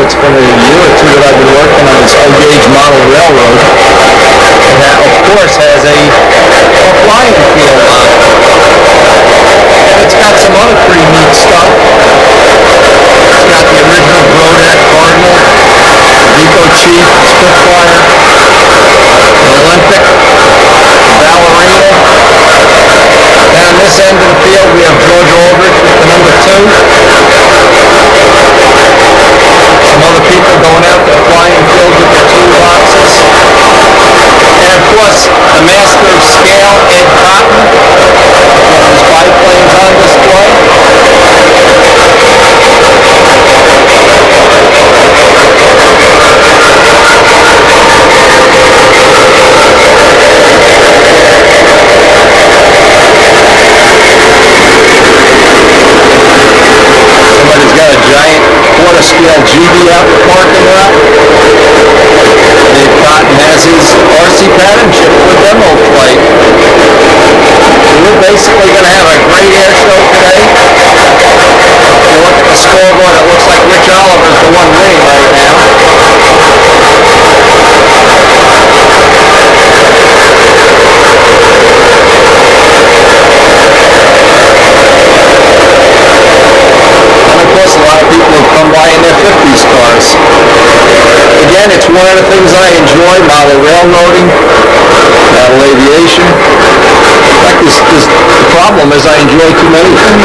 it's been a year or two that I've been working on this O-gauge model railroad. And that, of course, has a flying field on it. And it's got some other pretty neat stuff. It's got the original Brodak Cardinal, the Vico Chief, Spitfire, the Olympic, Ballerina. Down this end of the field we have George Aldrich with the number 2. Some other people going out to the flying field with their toolboxes. And of course, the master of scale, Ed Cotton, with his biplanes on display. Somebody's got a giant quarter-scale GB out in the parking lot. Dave Cotton has his RC pattern ship for a demo flight. So we're basically going to have a great air show today. If you look at the scoreboard, it looks like Rich Oliver's the one winning right now. A lot of people have come by in their 50s cars. Again, it's one of the things I enjoy, model railroading, model aviation. In fact, the problem is I enjoy too many things.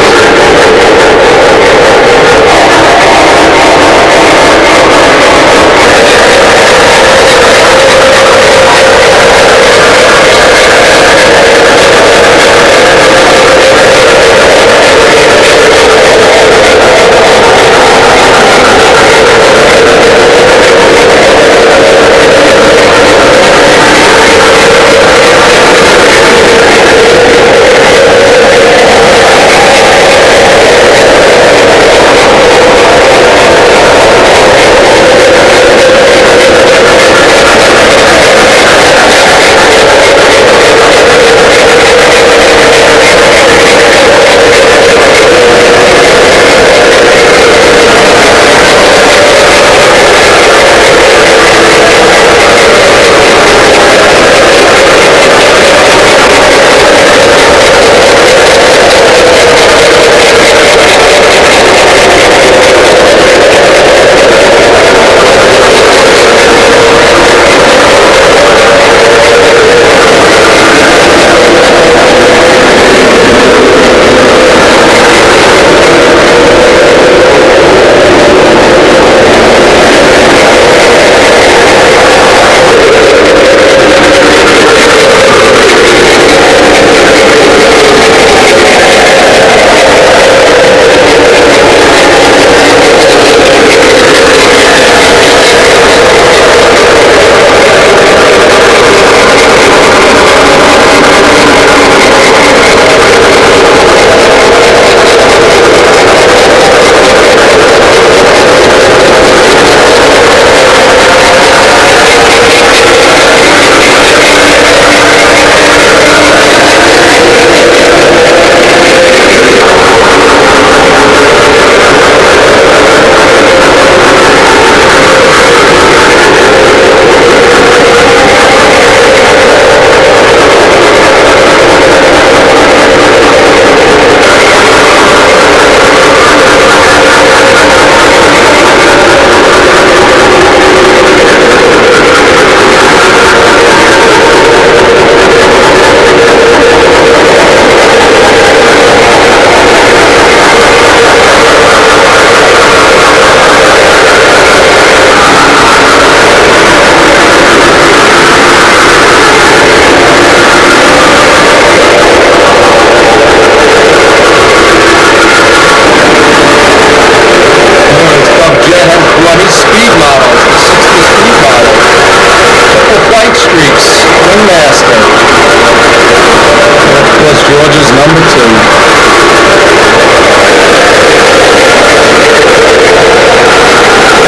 George's number 2.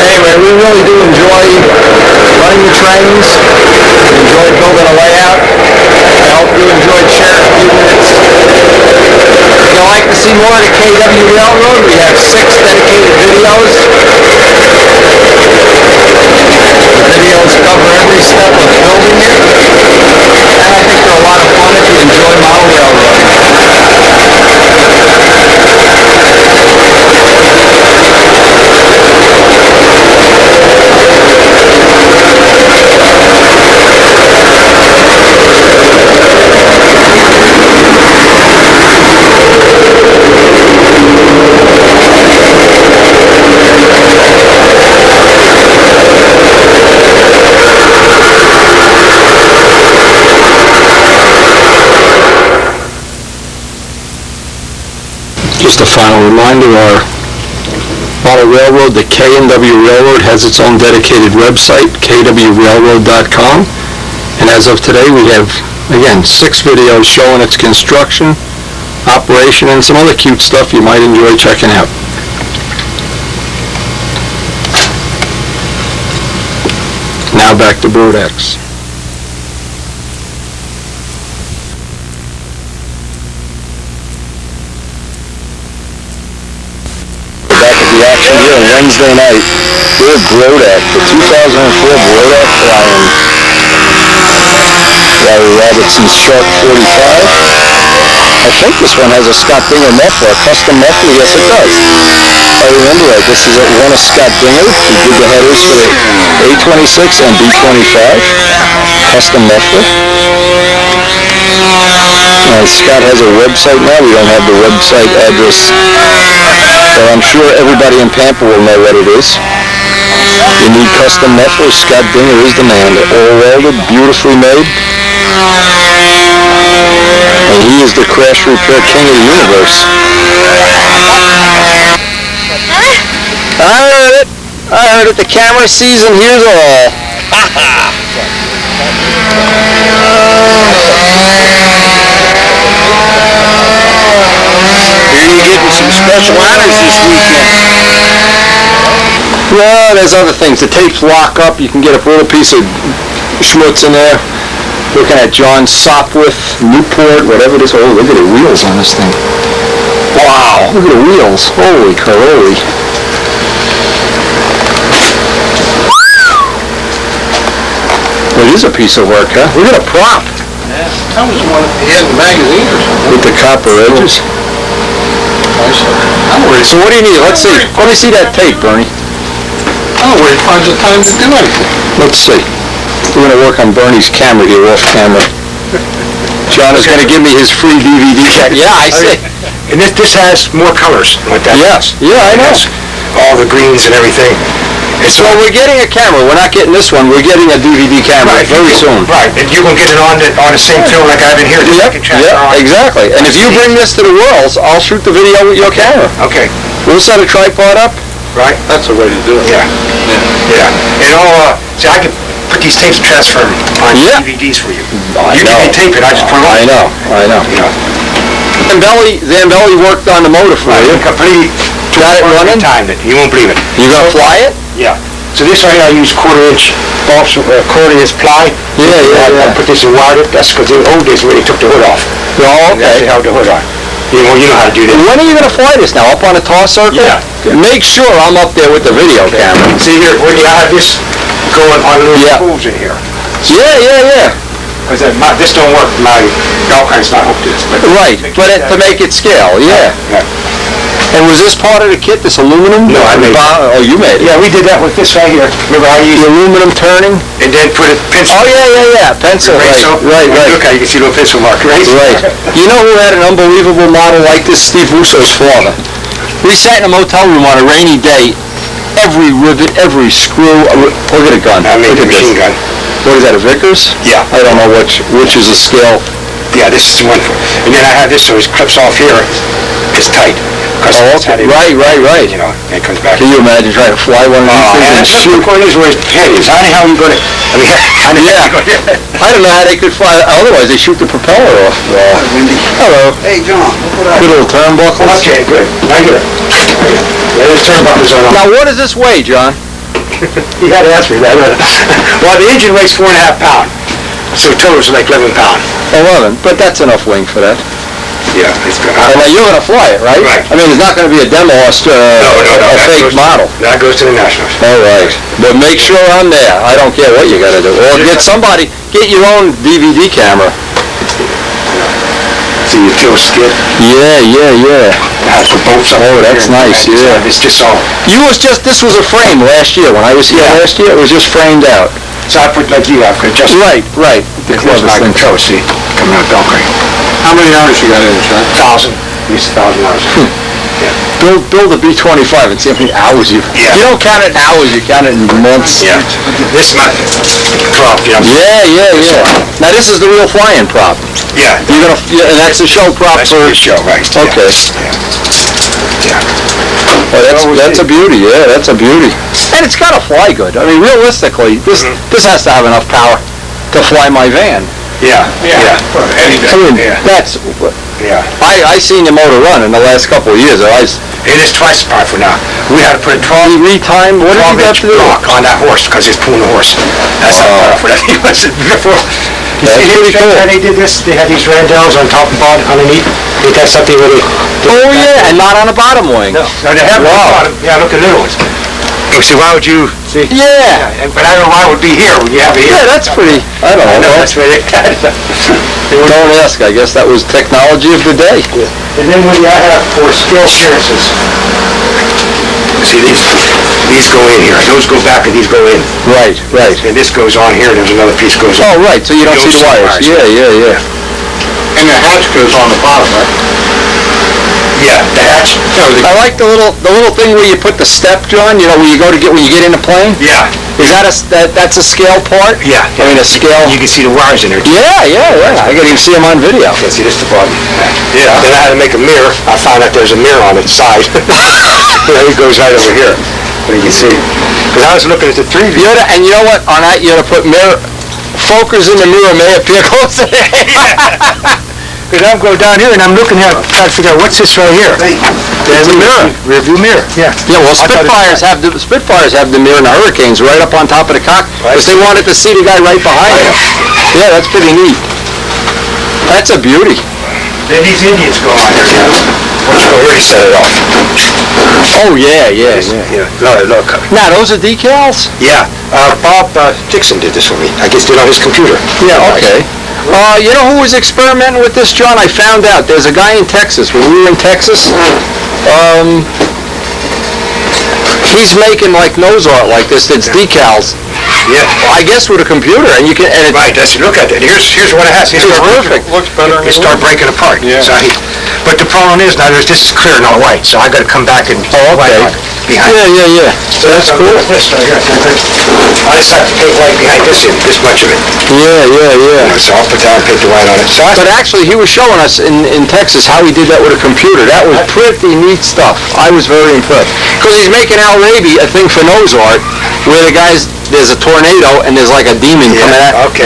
Anyway, we really do enjoy running the trains. We enjoy building a layout. I hope you enjoyed sharing a few minutes. If you'd like to see more of the KW Railroad, we have 6 dedicated videos. Just a final reminder, our model railroad, the K&W Railroad, has its own dedicated website, kwrailroad.com. And as of today, we have, again, 6 videos showing its construction, operation, and some other cute stuff you might enjoy checking out. Now back to Brodak's. Back at the action here on Wednesday night. We're Brodak, the 2004 Brodak Lion. Larry Robertson's Shark 45. I think this one has a Scott Dinger muffler, a custom muffler. Yes, it does. If I remember right, this is one of Scott Dinger. He did the headers for the A26 and B25. Custom muffler. Scott has a website now. We don't have the website address, but I'm sure everybody in Pampa will know what it is. You need custom mufflers, Scott Dinger is the man. They're all welded, beautifully made. And he is the crash repair king of the universe. I heard it. I heard it. The camera sees and hears all. Here you're getting some special honors this weekend. Well, there's other things. The tapes lock up. You can get a little piece of schmutz in there. Looking at John Sopwith, Newport, whatever it is. Oh, look at the wheels on this thing. Wow, look at the wheels. Holy caroli. Well, it is a piece of work, huh? Look at a prop. Yeah, that was one he had in the magazine or something. With the copper edges. So what do you need? Let's see. Let me see that tape, Bernie. I don't know where he finds the time to do anything. Let's see. We're going to work on Bernie's camera here, off camera. John is going to give me his free DVD check. Yeah, I see. And this has more colors like that. Yes. Yeah, I know. All the greens and everything. So we're getting a camera. We're not getting this one. We're getting a DVD camera very soon. Right. And you can get it on the same film like I have in here. Yep, exactly. And if you bring this to the Worlds, I'll shoot the video with your camera. Okay. We'll set a tripod up. Right. That's the way to do it. Yeah. Yeah. And see, I can put these tapes and transfer them on DVDs for you. You can tape it. I just put them on. I know. Zambelli worked on the motor for you. Completely. Got it running? Timed it. You won't believe it. You gonna fly it? Yeah. So this right here, I use quarter-inch bolts, quarter-inch ply. Yeah. I put this in wired. That's because in the old days where they took the hood off. Oh, okay. They held the hood on. You know how to do that. When are you going to fly this now? Up on a toss circle? Yeah. Make sure I'm up there with the video camera. See here, where you have this going on the little tools in here. Yeah. Because this don't work. My Alpine's not hooked to this. Right, but to make it scale, yeah. And was this part of the kit, this aluminum? No, I made it. Oh, you made it? Yeah, we did that with this right here. Remember I used the aluminum turning? And then put a pencil. Oh, yeah. Pencil, right. Look how you can see the little pencil mark, right? Right. You know who had an unbelievable model like this? Steve Russo's father. We sat in a motel room on a rainy day. Every rivet, every screw. Look at a gun. I made the machine gun. What is that, a Vickers? Yeah. I don't know which is a scale. Yeah, this is one. And then I have this so it clips off here. It's tight. Oh, okay. Right. You know, and it comes back. Can you imagine trying to fly one of these things and shoot? The point is where his head is. I don't know how you're going to... I don't know how they could fly. Otherwise, they shoot the propeller off. Hello. Hey, John. Good little turnbuckles. Okay, good. Right here. There's turnbuckles on. Now, what does this weigh, John? You had to ask me that. Well, the engine weighs 4.5 pounds. So total is like 11 pounds. 11, but that's enough wing for that. Yeah, it's good. And now you're going to fly it, right? Right. I mean, it's not going to be a demo or a fake model. That goes to the Nationals. All right. But make sure I'm there. I don't care what you got to do. Or get your own DVD camera. See your kill skid? Yeah. Has the bolts up. Oh, that's nice, yeah. It's just all. This was a frame last year. When I was here last year, it was just framed out. So I put like you, I could just... Right. The closest thing. Control, see? Coming out Belgrade. How many hours you got in it, John? 1,000. These 1,000 hours. Yeah. Build a B-25 and see how many hours you... Yeah. You don't count it in hours, you count it in months. Yeah. This is my prop, Yeah. Now this is the real flying prop. Yeah. And that's the show prop for... That's the show, right. Okay. Yeah. Yeah. Well, that's a beauty, yeah, that's a beauty. And it's gotta fly good. I mean, realistically, this has to have enough power to fly my van. Yeah. I mean, that's, I seen your motor run in the last couple of years. It is twice as powerful now. We had to put a 12-time, what did you have to do? block on that horse because he's pulling the horse. That's how powerful that he was before. You see pretty his cool. how they did this? They had these randals on top and bottom underneath. They had something where they... Oh yeah, and not on the bottom wing. No, they have on the bottom. Yeah, look at the little ones. You see, why would you... See? Yeah. But I don't know why it would be here when you have it here. Yeah, that's pretty, I don't know. That's where they... Don't ask, I guess that was technology of the day. And then when you have for skill clearances, see these go in here. Those go back and these go in. Right. And this goes on here and there's another piece goes on. Oh, right, so you don't see the wires. Yeah. And the hatch goes on the bottom, right? Yeah, the hatch. I like the little thing where you put the step, John, you know, when you get in the plane? Yeah. Is that's a scale part? Yeah. I mean, a scale. You can see the wires in there. Yeah. I can even see them on video. Yeah, see, this is the bottom. Yeah. Then I had to make a mirror. I found out there's a mirror on its side. It goes right over here. But you can see. Because I was looking at the 3 view. And you know what? On that, you ought to put mirror. Focus in the mirror may appear closer. Because I'm going down here and I'm looking at trying to figure out what's this right here. There's a mirror. Rear view mirror. Yeah. Yeah, well, Spitfires have the mirror in the Hurricanes right up on top of the cockpit because they wanted to see the guy right behind them. Yeah, that's pretty neat. That's a beauty. Then these Indians go on here now. Once you go here, you set it off. Oh, yeah. Look. Now, those are decals? Yeah. Bob Dixon did this for me. I guess did it on his computer. Yeah, okay. You know who was experimenting with this, John? I found out. There's a guy in Texas. When we were in Texas, he's making like nose art like this. That's decals. Yeah. I guess with a computer, and you can. And Right. Look at that. Here's what it has. It's perfect. Looks better. It start breaking apart. Yeah. So but the problem is now this is clear, not white. So I got to come back and white on it behind. Yeah. So that's cool. This right here. I just have to paint white behind this much of it. Yeah. So I'll put down and paint the white on it. So But actually, he was showing us in Texas how he did that with a computer. That was pretty neat stuff. I was very impressed. Because he's making Al Raby a thing for nose art, where there's a tornado and there's like a demon coming at. Okay.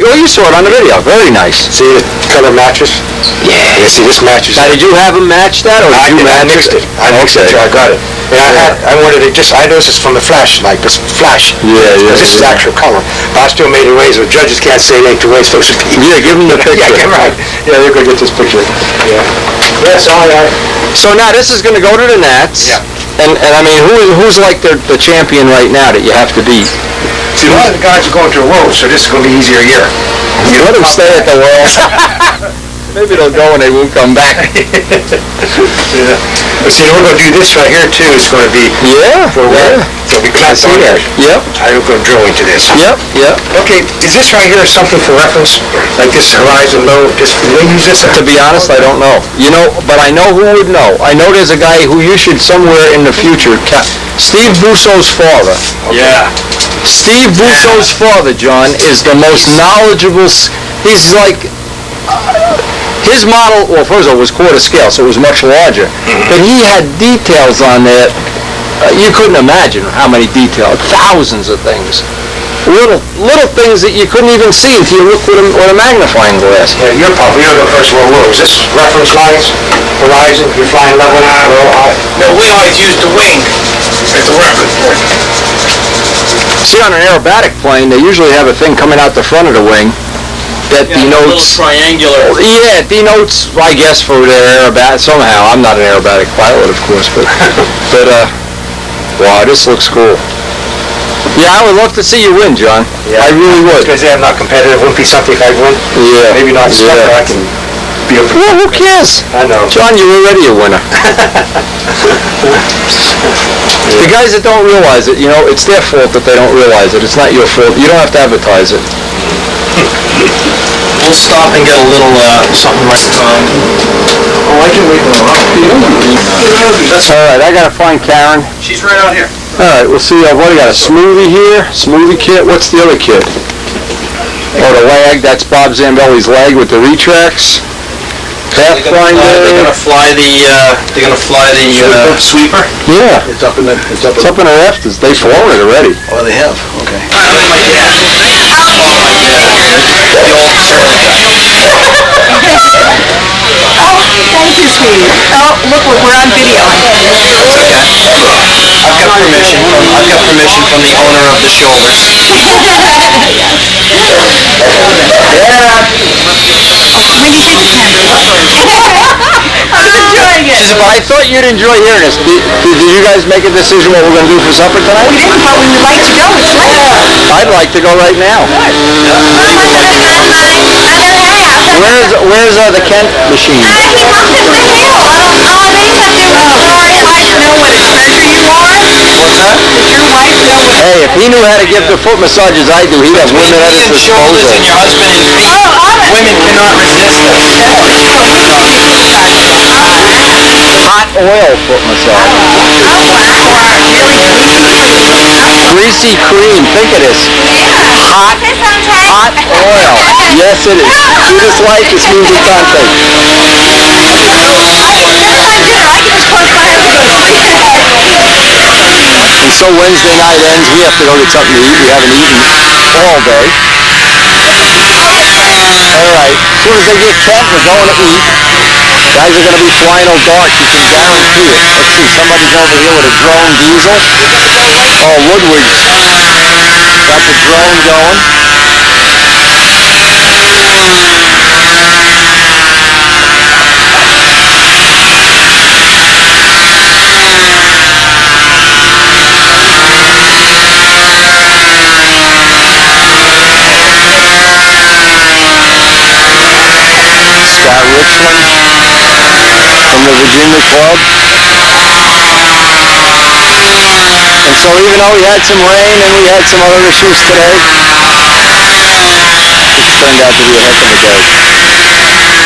Well, you saw it on the video. Very nice. see the color matches? Yeah. You see this matches. Now, did you have him match that, or did you I match mixed it. I mixed it till I got it. And I wanted it I noticed this from the flash, like this flash. Yeah. This is actual color. But I still made it ways, but judges can't say they ain't to waste those people. Yeah, give them the picture. Yeah, right. Yeah, they're going to get this picture. Yeah. That's all I... So now this is going to go to the Nats. Yeah. And I mean, who's like the champion right now that you have to beat? See, a lot of the guys are going to the World, so this is going to be easier year. You let them stay at the World. Maybe they'll go and they won't come back. Yeah. But see, we're going to do this right here, too. It's going to be... For Yeah. So we clap on here. Yep. I'm going to drill into this. Yep. Okay, is this right here something for reference? Like this horizon low, do they use this? To be honest, I don't know. You know, but I know who would know. I know there's a guy who you should somewhere in the future... Steve Busso's father. Yeah. Steve Busso's father, John, is the most knowledgeable... He's like... His model, well, first of all, was quarter scale, so it was much larger. But he had details on there. You couldn't imagine how many details. Thousands of things. Little things that you couldn't even see until you looked with a magnifying glass. Yeah, you're the First World War. Is this reference lines? Horizon? You're flying level? No, we always use the wing as the reference point. See, on an aerobatic plane, they usually have a thing coming out the front of the wing that denotes... A little triangular. Yeah, it denotes, I guess, for their aerobatic, somehow. I'm not an aerobatic pilot, of course, but wow, this looks cool. Yeah, I would love to see you win, John. Yeah. I really would. Because I'm not competitive. Wouldn't be something if I win. Yeah. Maybe not stuff, but I can be a... Well, who cares? I know. John, you're already a winner. The guys that don't realize it, you know, it's their fault that they don't realize it. It's not your fault. You don't have to advertise it. We'll stop and get a little something right on. Oh, I can wait for All right, I gotta find Karen. She's right out here. All right, we'll see. What do we got? A smoothie here? Smoothie kit? What's the other kit? Oh, the lag. That's Bob Zambelli's leg with the retracts. Pathfinder. They're gonna fly the sweeper? Yeah. It's up in the, It's up in the rafters. They've flown it already. Oh, they have, okay. Oh, thank you, sweetie. Oh, look, we're on video. I've got permission from the owner of the shoulders. When you take the camera, I'm enjoying it. But I thought you'd enjoy hearing us. Did you guys make a decision what we're going to do for supper tonight? We didn't, but we would like to go. It's late. I'd like to go right now. Where's the Kent machine? He must have been ill. Did your wife know what Hey, if he knew how to give the foot massages I do, he'd have women at his Between shoulders and your disposal. husband and feet, women cannot resist them. Hot oil foot massage. Greasy cream. Think of this. Hot oil. Yes, it is. Sweetest life is smooth as Dante. And so Wednesday night ends, we have to go get something to eat. We haven't eaten all day. All right. As soon as they get Kent, we're going to eat. Guys are going to be flying all dark. You can guarantee it. Let's see. Somebody's over here with a drone diesel. Oh, Woodward's got the drone going. Scott Richmond from the Virginia Club. And so even though we had some rain and we had some other issues today, it's turned out to be a heck of a day.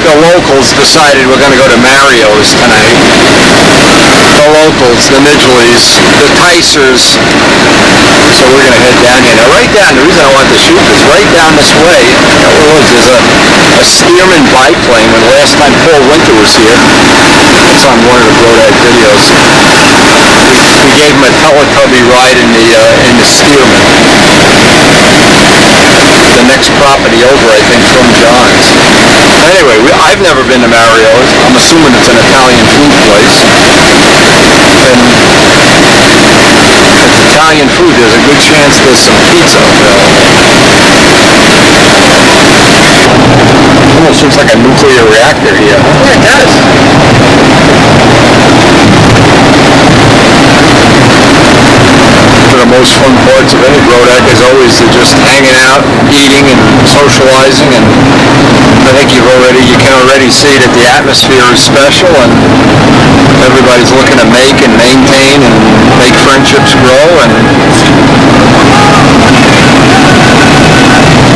The locals decided we're going to go to Mario's tonight. The locals, the Midgeleys, the Ticers. So we're going to head down here. Now right down, the reason I want to shoot this, right down this way, there's a Stearman biplane when last time Paul Winter was here. It's on one of the Brodak videos. We gave him a Teletubby ride in the Stearman. The next property over, I think, from John's. Anyway, I've never been to Mario's. I'm assuming it's an Italian food place. And if it's Italian food, there's a good chance there's some pizza available. Almost looks like a nuclear reactor here. Yeah, it does. The most fun parts of any Brodak is always just hanging out, eating and socializing, and I think you can already see that the atmosphere is special and everybody's looking to make and maintain and make friendships grow, and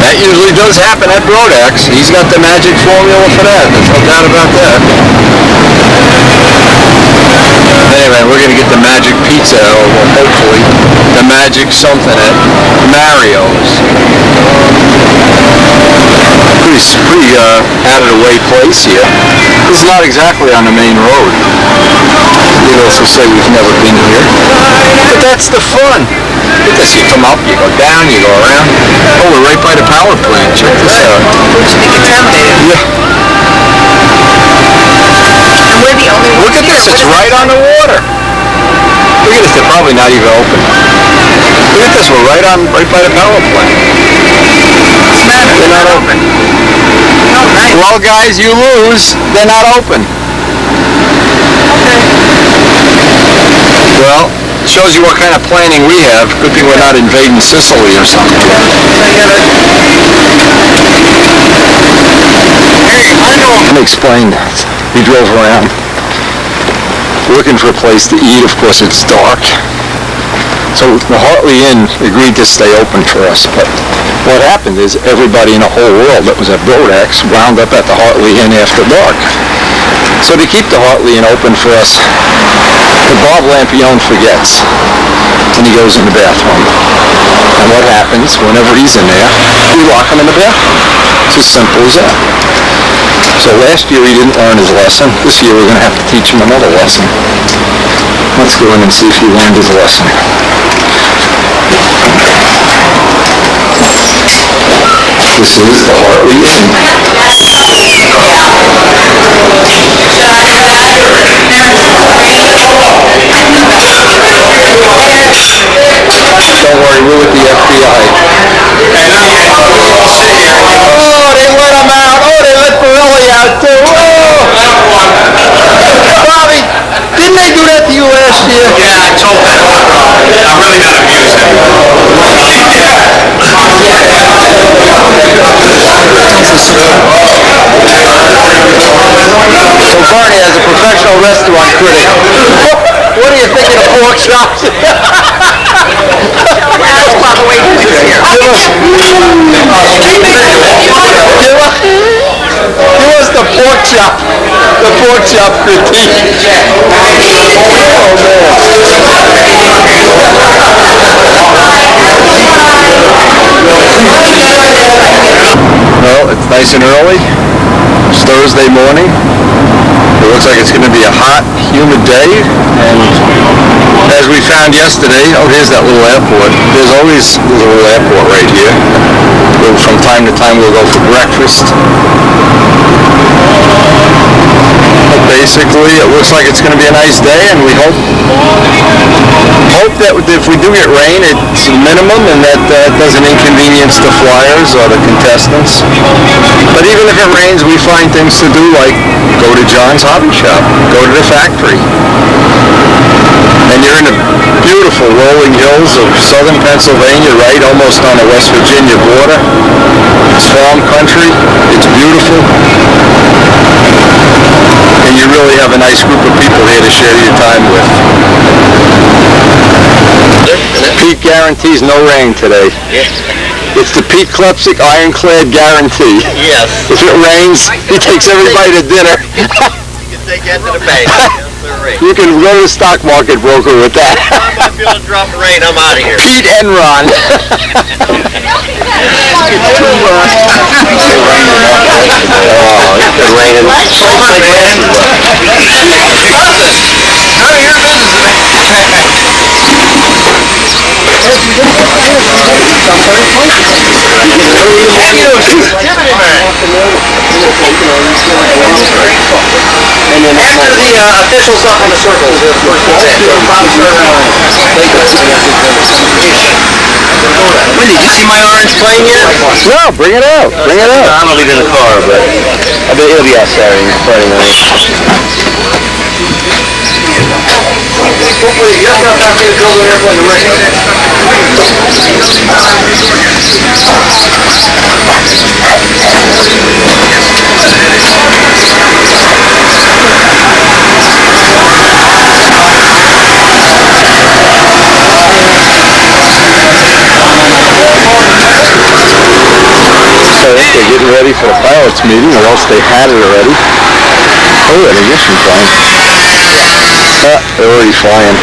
that usually does happen at Brodak's. He's got the magic formula for that, there's no doubt about that. Anyway, we're going to get the magic pizza, or hopefully the magic something at Mario's. Pretty out-of-the-way place here. This is not exactly on the main road. Needless to say, we've never been here. But that's the fun. Look at this, you come up, you go down, you go around. Oh, we're right by the power plant. Check this out. Which should be contaminated. Yeah. And we're the only ones Look at here. this, it's right on the water. Look at this, they're probably not even open. Look at this, we're right by the power plant. What's the matter? They're not open. Oh, nice. Well, guys, you lose. They're not open. Okay. Well, it shows you what kind of planning we have. Good thing we're not invading Sicily or something. So you gotta... Hey, I know. Let me explain that. We drove around looking for a place to eat. Of course, it's dark. So the Hartley Inn agreed to stay open for us, but what happened is everybody in the whole world that was at Brodak's wound up at the Hartley Inn after dark. So to keep the Hartley Inn open for us, the Bob Lampione forgets, and he goes in the bathroom. And what happens whenever he's in there? We lock him in the bathroom. It's as simple as that. So last year he didn't learn his lesson. This year we're going to have to teach him another lesson. Let's go in and see if he learned his lesson. This is the Hartley Inn. Don't worry, we're with the FBI. Oh, they let him out. Oh, they let Pirelli out too. Oh. Bobby, didn't they do that to you last year? Yeah, I told them. I'm really not amused So Barney, as a professional restaurant critic, what do you think of the pork chops? That's by the way this is here. Give us the pork chop critique. Well, it's nice and early. It's Thursday morning. It looks like it's going to be a hot, humid day, and as we found yesterday, oh, here's that little airport. There's always a little airport right here. From time to time we'll go for breakfast. But basically, it looks like it's going to be a nice day, and we hope Hope that if we do get rain, it's minimum and that doesn't inconvenience the flyers or the contestants. But even if it rains, we find things to do like go to John's Hobby Shop, go to the factory. And you're in the beautiful rolling hills of southern Pennsylvania, right almost on the West Virginia border. It's farm country, it's beautiful. And you really have a nice group of people here to share your time with. Pete guarantees no rain today. It's the Pete Klepsik ironclad guarantee. Yes. If it rains, he takes everybody to dinner. You can take that to the bank. You can go to the stock market broker with that. If I feel a drop of rain, I'm out of here. Pete Enron. Oh, it's been raining. After the officials up in the circles, Wendy, did you see my orange plane yet? No, bring it out. Bring it out. I'm gonna leave it in the car, but I bet it'll be outside in Friday night. I think they're getting ready for the pilots meeting, or else they had it already. Oh, an ignition plane. They're already flying.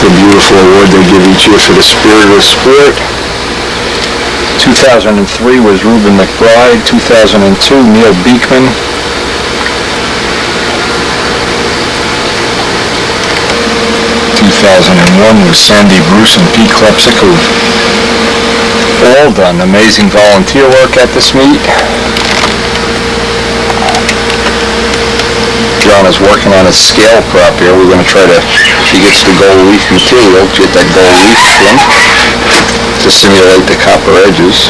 The beautiful award they give each year for the spirit of sport. 2003 was Reuben McBride. 2002, Neil Beekman. 2001 was Sandy Bruce and Pete Klepsik, who've all done amazing volunteer work at this meet. John is working on his scale prop here. We're going to try to, if he gets the gold leaf material, get that gold leaf trim to simulate the copper edges.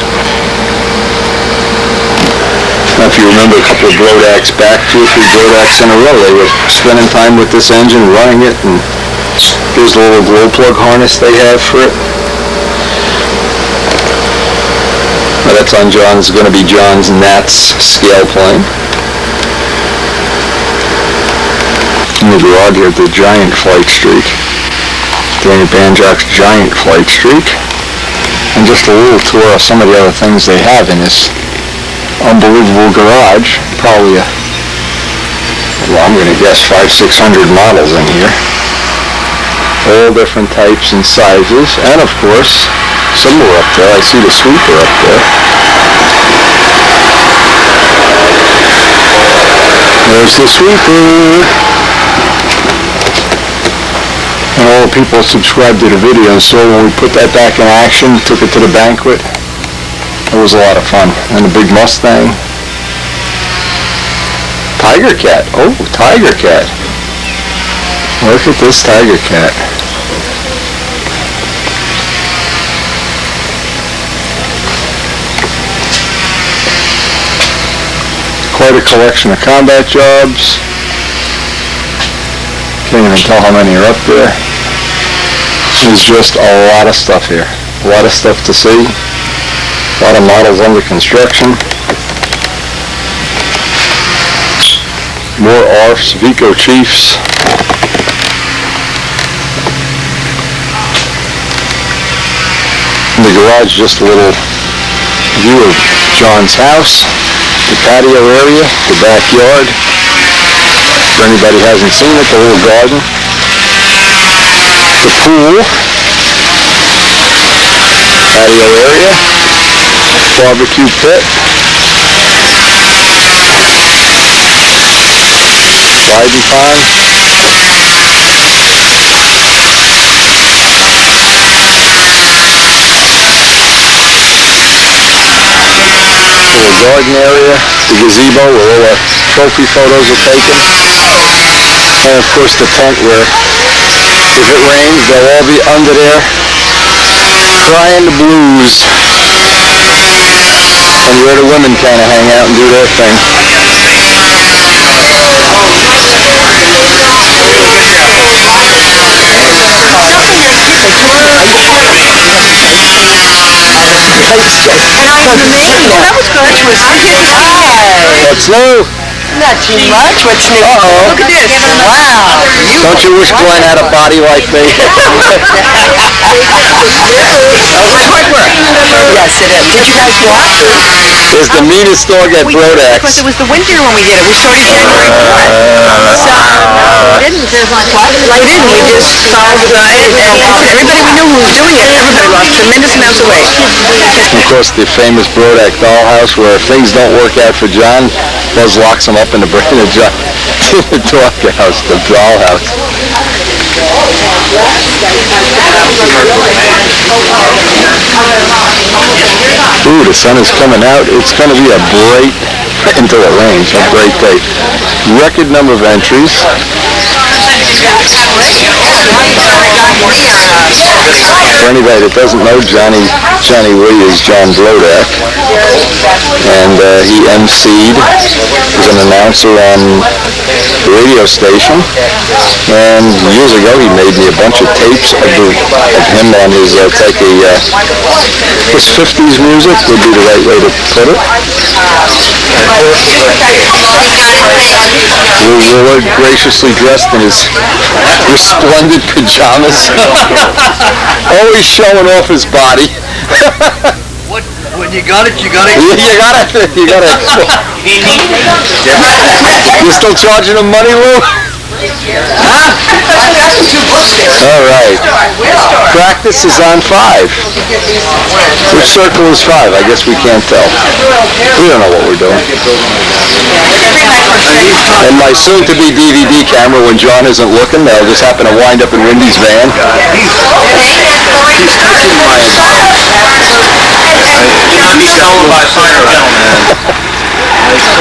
Now, if you remember a couple of Brodaks back, 2 or 3 Brodaks in a row, they were spending time with this engine, running it, and here's the little glow plug harness they have for it. Now, that's on John's, going to be John's Nats scale plane. In the garage here, the giant flight streak. Danny Banjock's giant flight streak. And just a little tour of some of the other things they have in this unbelievable garage. Probably well, I'm going to guess 500-600 models in here. All different types and sizes. And of course, some more up there. I see the sweeper up there. There's the sweeper. And all the people subscribed to the video, and so when we put that back in action, took it to the banquet, it was a lot of fun. And the big Mustang. Tiger Cat. Oh, Tiger Cat. Look at this Tiger Cat. Quite a collection of combat jobs. Can't even tell how many are up there. There's just a lot of stuff here. A lot of stuff to see. A lot of models under construction. More ARFs, Vico Chiefs. In the garage, just a little view of John's house. The patio area, the backyard. For anybody who hasn't seen it, the little garden. The pool. Patio area. Barbecue pit. Riding pond. Little garden area, the gazebo where all the trophy photos are taken, and of course the tent where if it rains they'll all be under there crying the blues, and where the women kind of hang out and do their thing. That was good. What's new? Not too much. What's new? Uh-oh. Look at this. Wow. Don't you wish Glenn had a body like me? Yes, it is. Did you guys watch? It's the meanest dog at Brodak. Because it was the winter when we did it. We started January 4th. So, we didn't. We didn't. We just followed it. And everybody we knew who was doing it, everybody lost tremendous amounts of weight. Of course, the famous Brodak dollhouse, where if things don't work out for John, Buzz locks him up in the brain of John. The doghouse, the dollhouse. Ooh, the sun is coming out. It's going to be a bright, until it rains, a bright day. Record number of entries. For anybody that doesn't know, Johnny Lee is John Brodak, and he emceed, was an announcer on the radio station, and years ago he made me a bunch of tapes of him on his his 50s music would be the right way to put it. Willard graciously dressed in his resplendent pajamas, always showing off his body. When you got it, you got it. You gotta. You still charging him money, Lou? All right. Practice is on 5. Which circle is 5? I guess we can't tell. We don't know what we're doing. And my soon-to-be DVD camera, when John isn't looking, they'll just happen to wind up in Wendy's van.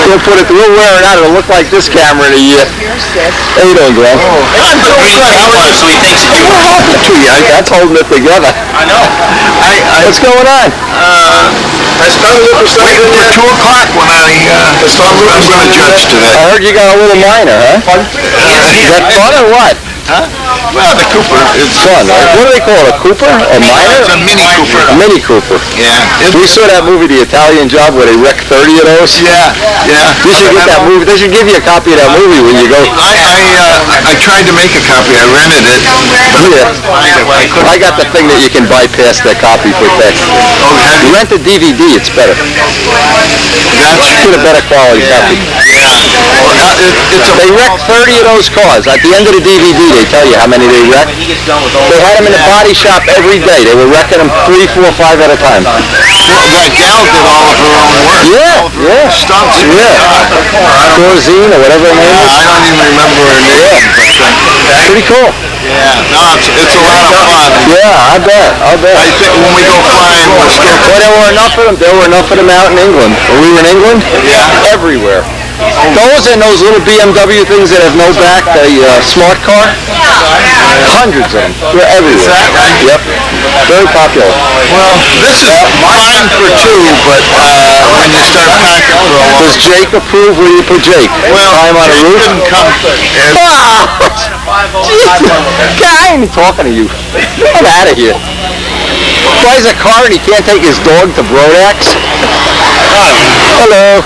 We'll put it. We'll wear it out. It'll look like this camera in a year. How you doing, Glenn? I'm put green color so he thinks it's you. What happened to you? That's holding it together. I know. What's going on? I started up for 2 o'clock when I'm going to judge today. I heard you got a little minor, huh? Is that fun or what? Huh? Well, the Cooper. It's Fun, right? What do they call it? A Cooper? A minor? It's a Mini Cooper. Mini Cooper. Yeah. We saw that movie, The Italian Job, where they wreck 30 of those. Yeah. You should get that movie. They should give you a copy of that movie when you go. I tried to make a copy. I rented it. Yeah. I got the thing that you can bypass that copy for text. You rent a DVD, it's better. Get a better quality copy. They wreck 30 of those cars. At the end of the DVD, they tell you how many they wrecked. They had them in the body shop every day. They were wrecking them 3, 4, 5 at a time. Right, Gal did all of her own work. Yeah. Stunts. Corzine or whatever her name is. I don't even remember her name. But, Pretty cool. yeah, no, it's a lot of fun. Yeah, I bet. I think when we go flying, we'll still Well, there were enough of them. There were enough of them out in England. When we were in England, everywhere. Those and those little BMW things that have no back, the smart car, hundreds of them. They're everywhere. Is that right? Yep. Very popular. Well, this is fine for 2, but when you start packing for a long Does Jake approve? Where do you put Jake? Climb on a Jake roof? couldn't come. God, I ain't talking to you. Get out of here. Buys a car and he can't take his dog to Brodak's? Hello.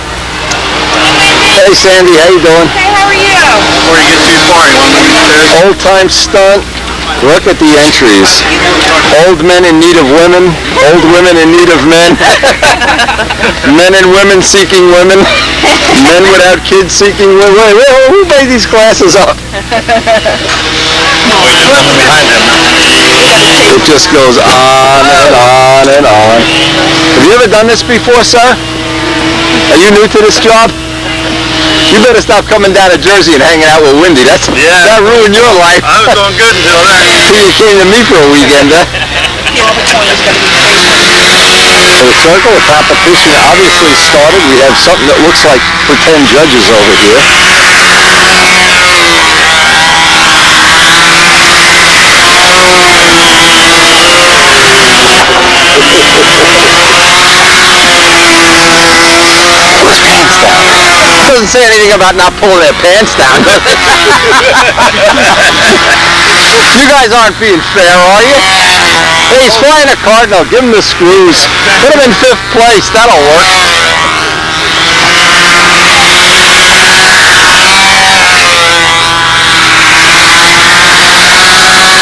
Hey Sandy, how you doing? Hey, how are you? Before you get too far, you want to move stairs? Old time stunt. Look at the entries. Old men in need of women, old women in need of men, men and women seeking women, men without kids seeking women. Wait, who made these classes up? It just goes on and on and on. Have you ever done this before, sir? Are you new to this job? You better stop coming down to Jersey and hanging out with Wendy. That ruined your life. I was doing good until that. Till you came to me for a weekend, huh? So the circle of competition obviously started. We have something that looks like pretend judges over here. Pull his pants down. It doesn't say anything about not pulling their pants down. You guys aren't being fair, are you? Hey, he's flying a Cardinal. Give him the screws. Put him in 5th place. That'll work.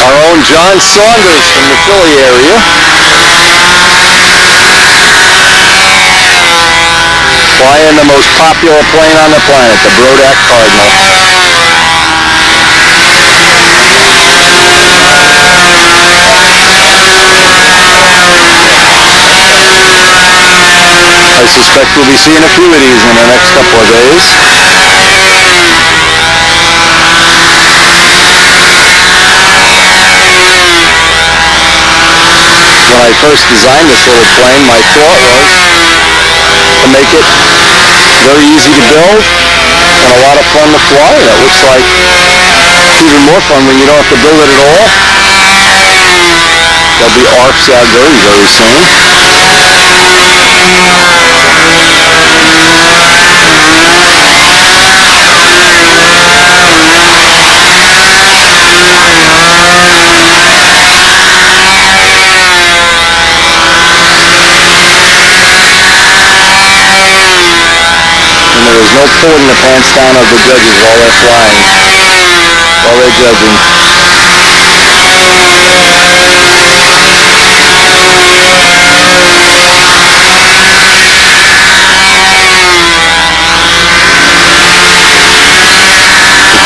Our own John Saunders from the Philly area. Flying the most popular plane on the planet, the Brodak Cardinal. I suspect we'll be seeing a few of these in the next couple of days. When I first designed this little plane, my thought was to make it very easy to build and a lot of fun to fly. That looks like it's even more fun when you don't have to build it at all. There'll be ARFs out very, very soon. There is no pulling the pants down of the judges while they're flying, while they're judging.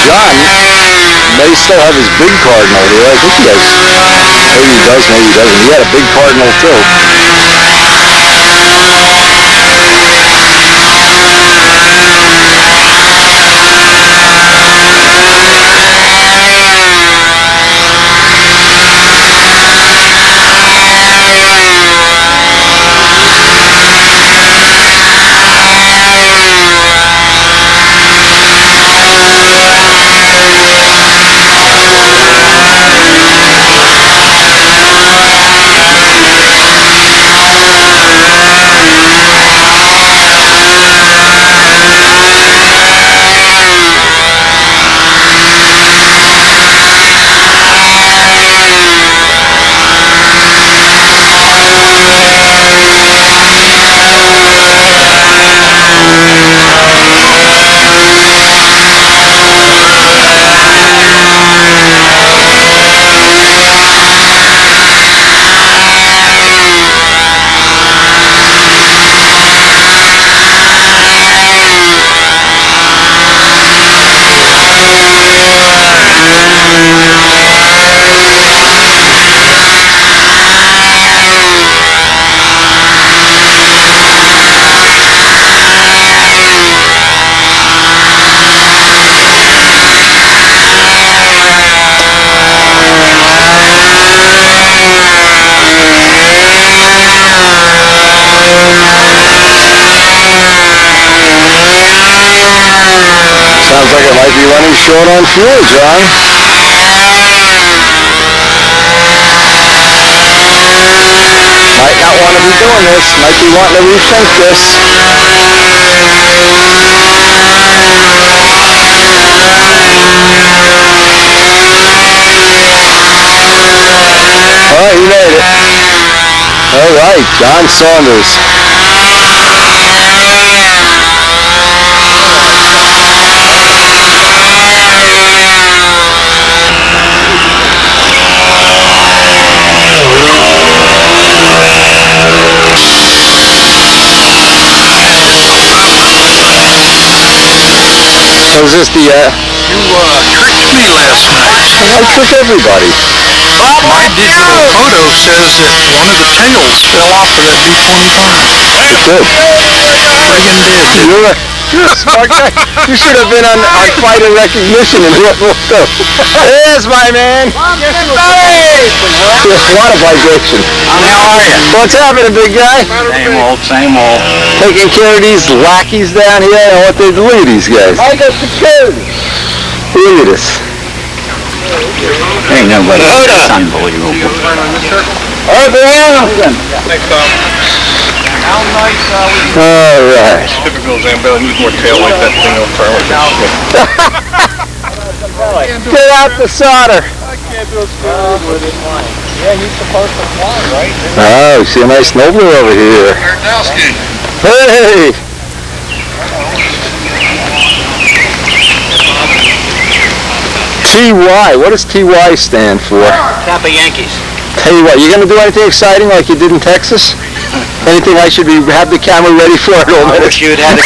John may still have his big Cardinal here. I think he has. Maybe he does, maybe he doesn't. He had a big Cardinal too. Sounds like it might be running short on fuel, John. Might not want to be doing this. Might be wanting to rethink this. Oh, he made it. All right, John Saunders. Was this the, Tricked me last night. I trick everybody. My digital photo says that one of the tails fell off of that B-25. Good. Friggin' did. You're a smart guy. You should have been on fighter recognition in World War II. There's my man. There's a lot of vibration. How are you? What's happening, big guy? Same old, same old. Taking care of these lackeys down here and what they do. Look at these guys. I got security. Look at this. Ain't nobody. It's unbelievable. All right, Brian. All right. Typical Zambelli, needs more tail like that thing over there. Get out the solder. I can't do a screw with it. Yeah, he's supposed to fly, right? Oh, see a nice nobler over here. Erdowski. Hey! TY, what does TY stand for? Tampa Yankees. Tell you what, you gonna do anything exciting like you did in Texas? Anything I should have the camera ready for at all I minutes? wish you'd had a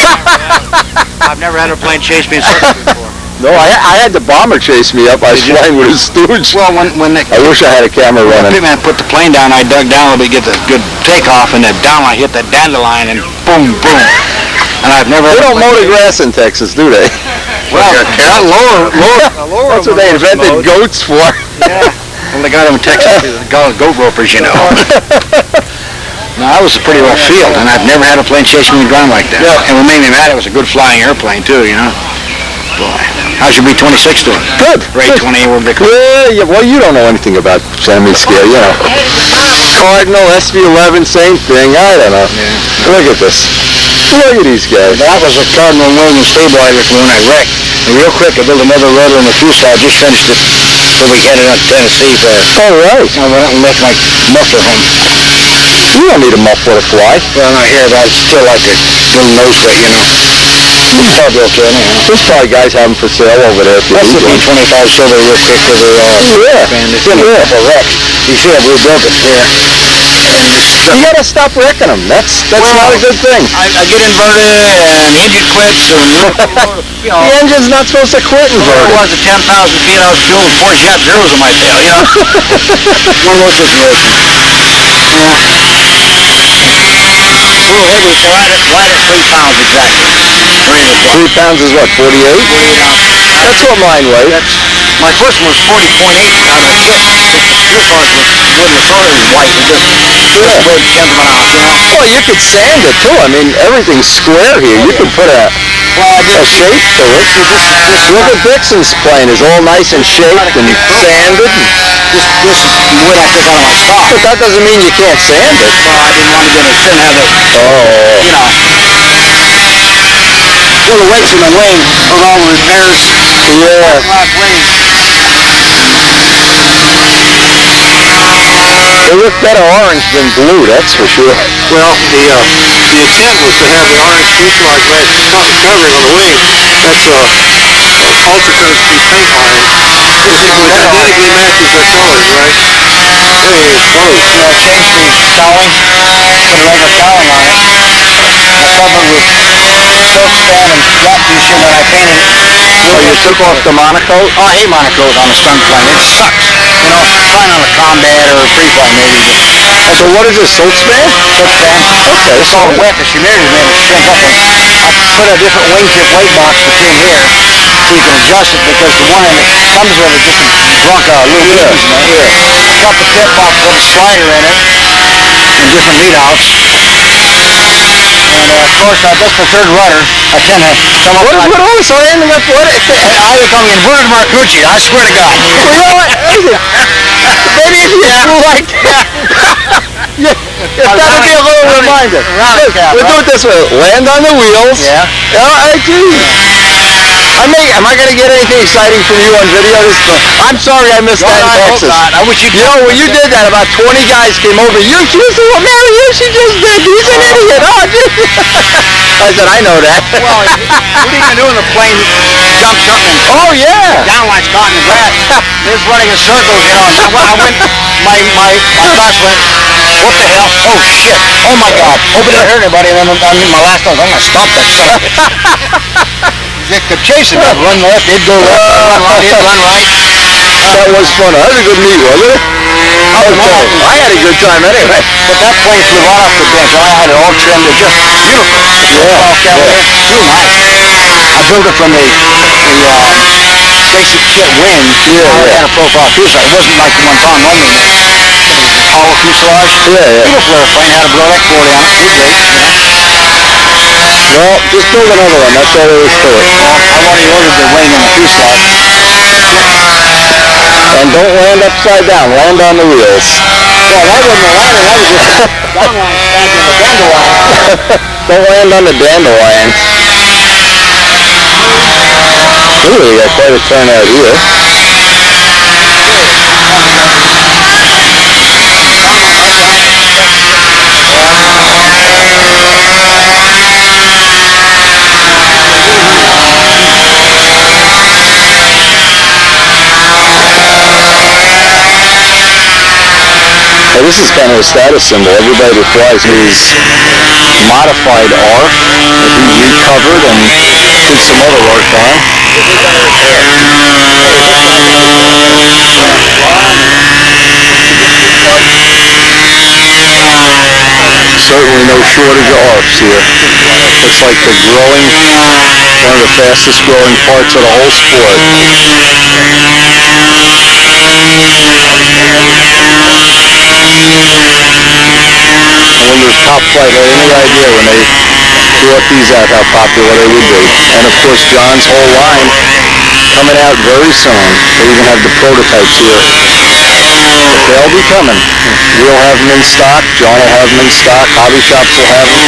I've never had a plane chase me in circles before. No, I had the bomber chase me up. I was flying with a stooge. Well, when the I wish I had a camera running. pitman put the plane down, I dug down a little bit to get the good takeoff, and then down I hit the dandelion, and boom, boom. And I've never. They don't mow the grass in Texas, do they? Well, not lower. That's what they invented goats for. Yeah. Well, they got them in Texas, the goat ropers, you know. No, that was a pretty rough field, and I've never had a plane chase me ground like that. Yeah. And what made me mad, it was a good flying airplane, too, you know. Boy, how's your B-26 doing? Good. Ray 20, we're big. Well, you don't know anything about semi-scale, you know. Cardinal, SV11, same thing. I don't know. Yeah. Look at this. Look at these guys. That was a Cardinal wing stabilizer from when I wrecked. And real quick, I built another rotor in the fuselage. Just finished it, so we headed up to Tennessee for. All right. I went out and left my muffler home. You don't need a muffler to fly. Well, not here, but I'd still like a little nose plate, you know. It's probably okay anyhow. There's probably guys have them for sale over there. If you That's the need one. B-25 silver real quick for the bandits. It's in a couple wrecks. You see, I rebuilt it here. You gotta stop wrecking them. That's not a good thing. I get inverted and the engine quits and you know. The engine's not supposed to quit It inverted. was at 10,000 feet, I was fueling 4 shot zeros in my tail, you know. One of those situations. Full heavy, so right at 3 pounds exactly. 3 pounds is what, 48? 48 ounces. That's what mine weighed. My first one was 40.8 out of the ship. Your car's was when the car was white. It just weighed 10th of an ounce, you know. Well, you could sand it too. I mean, everything's square here. You could put a shape to it. Look at Dixon's plane. It's all nice and shaped and sanded. This is the way I took out of my stock. But that doesn't mean you can't sand it. Well, I didn't want to get it, shouldn't have it, Oh. you know. Little wedge in the wing of all the repairs. Yeah. Last wing. They look better orange than blue, that's for sure. Well, the intent was to have the orange fuselage red covering on the wing. That's altered to be paint orange. Which identically matches their colors, right? Hey, it's close. I changed the cowling, put a regular cowling on it. I covered with silk span and flat fuchsia, and then I painted it. Oh, you took off the monocoat? Oh, I hate monocoat on a stunt plane. It sucks. You know, flying on a combat or a free fly maybe. So what is this, silk span? Silk span. Okay, It's all wet. The humidity made it shrink up. And I put a different wing tip weight box between here so you can adjust it because the one in it comes with a different little pieces in it. I got the tip box with a slider in it and different readouts. And of course, that's the third rudder. I tend to come up with What all this landing up? What? I become the inverted Marcucci, I swear to God. You know what? Maybe if you flew like that. That would be a little reminder. We'll do it this way. Land on the wheels. Yeah. Am I going to get anything exciting from you on video? I'm sorry I missed that in Texas. I wish you You know, when you did that, about 20 guys came over. You accused him of marrying you. She just did. He's an idiot. Oh, I said, I know that. Well, what are you going to do when the plane jumps up and Oh, yeah. downline's caught in the grass? It's running in circles, you know. And I went, my thoughts went, what the hell? Oh, shit. Oh, my God. Hope it didn't hurt anybody. And then on my last thought, I'm going to stop that son of a bitch. They could chase him. They'd run left, they'd go left, they'd run right. That was fun. That was a good meet, wasn't it? Okay. I had a good time anyway. But that plane flew right off the bench. I had it all trimmed. It just beautiful. Yeah. Off down there. Real nice. I built it from the basic kit wing. Yeah. It had a profile fuselage. It wasn't like the ones on normally. Hollow fuselage. Yeah. Beautiful airplane. Had a Brodak 40 on it. Great. Well, just build another one. That's all there is to it. I've already ordered the wing and the fuselage. And don't land upside down. Land on the wheels. Yeah, that wasn't a ladder. That was just downline standing in the dandelion. Don't land on the dandelion. Ooh, we got quite a turnout here. Well, this is kind of a status symbol. Everybody that flies these modified ARF that he recovered and did some other work on. Certainly no shortage of ARFs here. It's like the growing, one of the fastest growing parts of the whole sport. I wonder if Top Flight had any idea when they brought these out how popular they would be. And of course John's whole line coming out very soon. They even have the prototypes here. But they'll be coming. We'll have them in stock. John will have them in stock. Hobby shops will have them.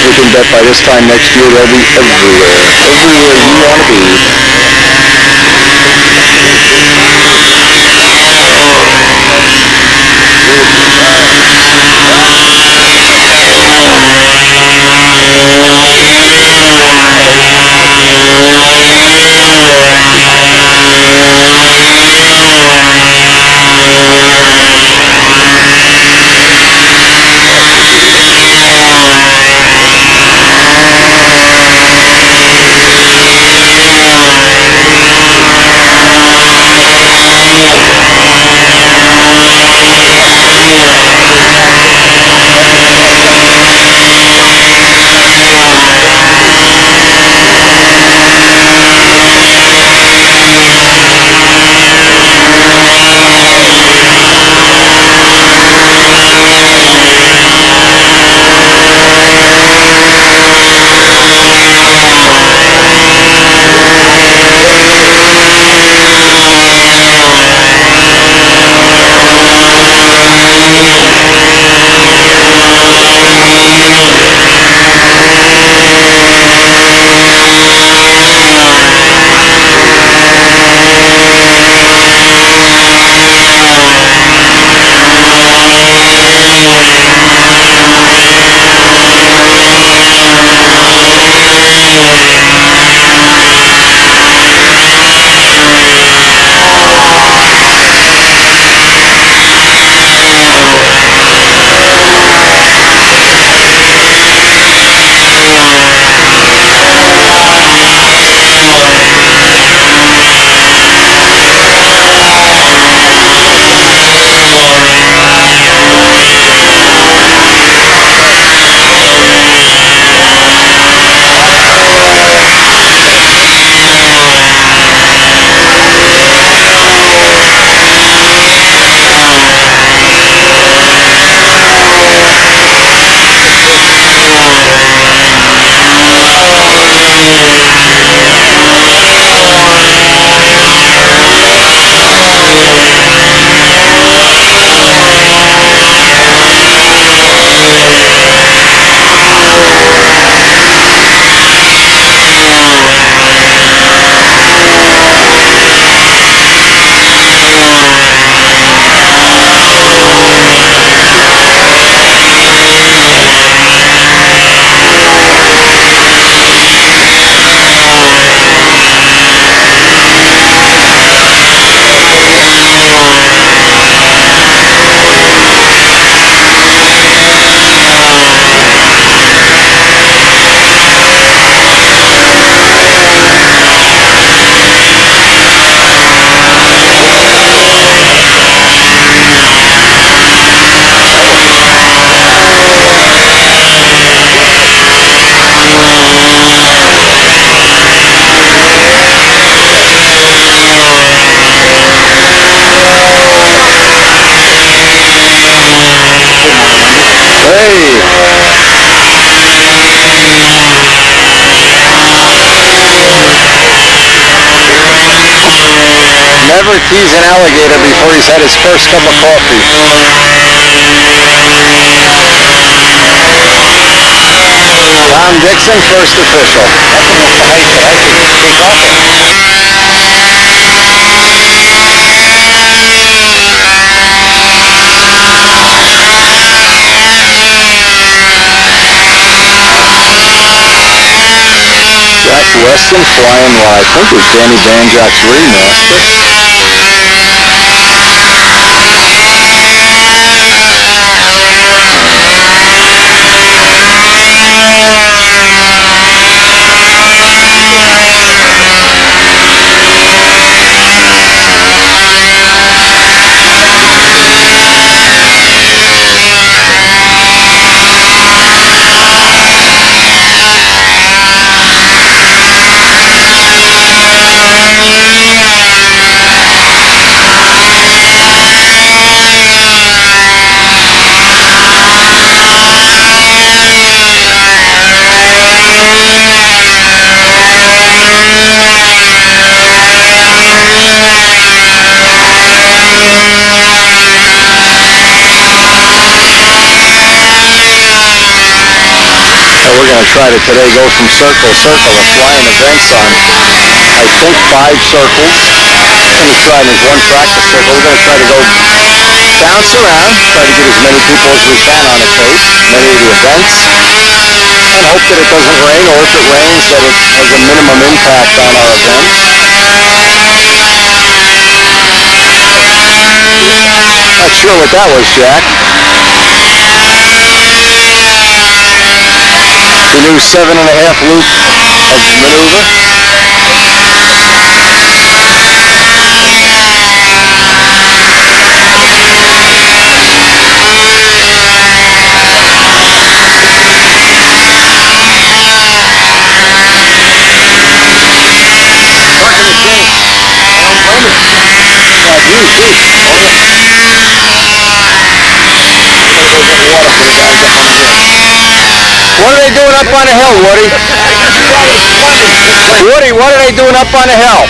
We can bet by this time next year they'll be everywhere. Everywhere you want to be. never tease an alligator before he's had his first cup of coffee. Tom Dixon, first official. Jack Weston flying, well, I think it was Danny Banjak's remaster. We're going to try to today go from circle to circle and flying events on, I think, 5 circles. And it's trying as one practice circle. We're going to try to go bounce around, try to get as many people as we can on a case, many of the events, and hope that it doesn't rain, or if it rains, that it has a minimum impact on our events. Not sure what that was, Jack. The new 7.5 loop of maneuver. What are they doing up on the hill, Woody? Woody, what are they doing up on the hill?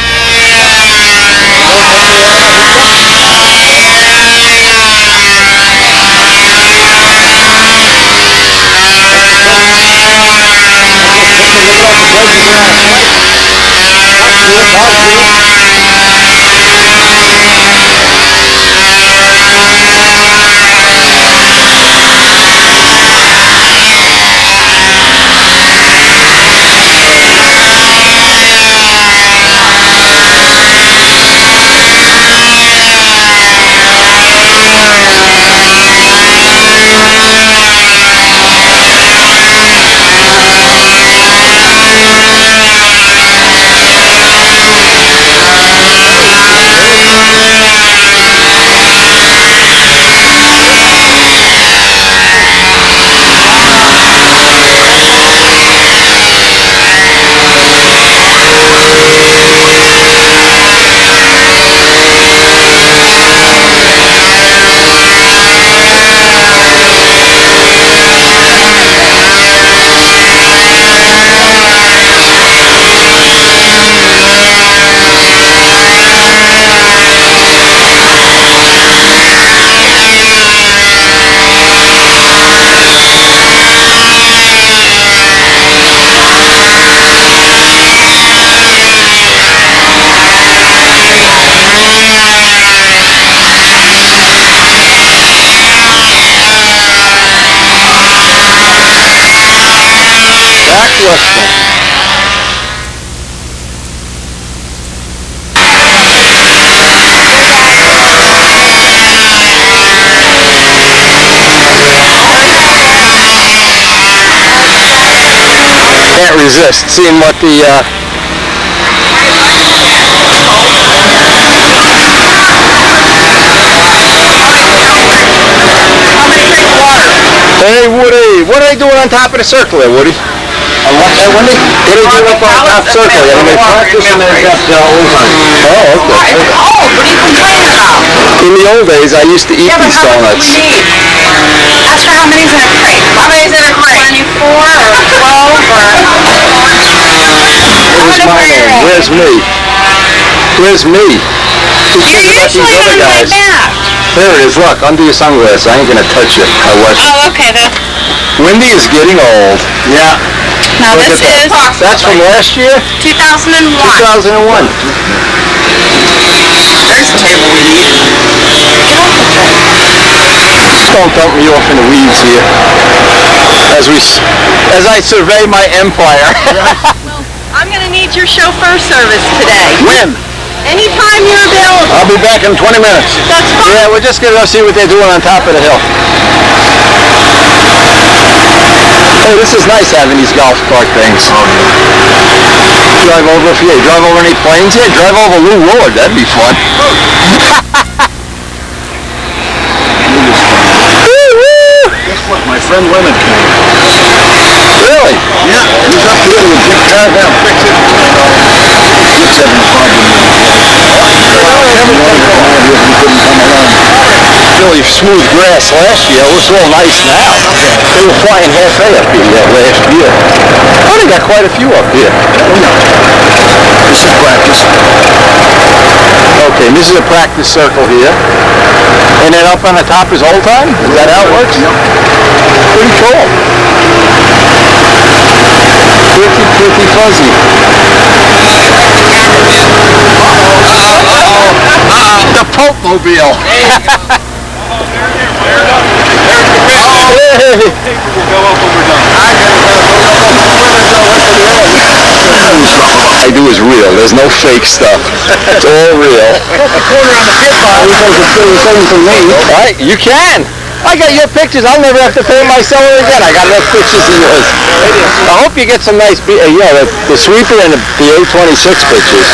Can't resist seeing what the Hey Woody, what are they doing on top of the circle there, Woody? What are they doing up on the top circle? They practice and they've got overtime. Oh, okay. It's cold. What are you complaining about? In the old days, I used to eat these donuts. Ask her how many's in a crate. How many's in a crate? 24 or 12 or... Where's my name? Where's me? Where's me? cares about these other guys? There it is. Look, under your sunglasses. I ain't gonna touch it. I watch. Oh, okay. Wendy is getting old. Yeah. Now Look this at is that. That's from last year? 2001. 2001. There's the table we need. Just don't dump me off in the weeds here. As I survey my empire. I'm going to need your chauffeur service today. When? Anytime you're available. I'll be back in 20 minutes. That's fine. Yeah, we're just gonna go see what they're doing on top of the hill. Hey, this is nice having these golf cart things. Drive over, drive over any planes here? Drive over Lou Willard, that'd be fun. Guess what? My friend Leonard came. Really? Yeah, he's up here with Jim Caravan. Fix it. He's having a problem with it. Really smooth grass last year. It looks real nice now. They were flying half A up here last year. Oh, they got quite a few up here. This is practice. Okay, this is a practice circle here. And then up on the top is whole time? Is that how it works? Yep. Pretty cool. Pretty fuzzy. The Pope Mobile. I do is real. There's no fake stuff. It's all real. That's the corner on the pit bar. Right? You can. I got your pictures. I'll never have to pay my seller again. I got enough pictures of yours. I hope you get some nice, the sweeper and the A26 pictures.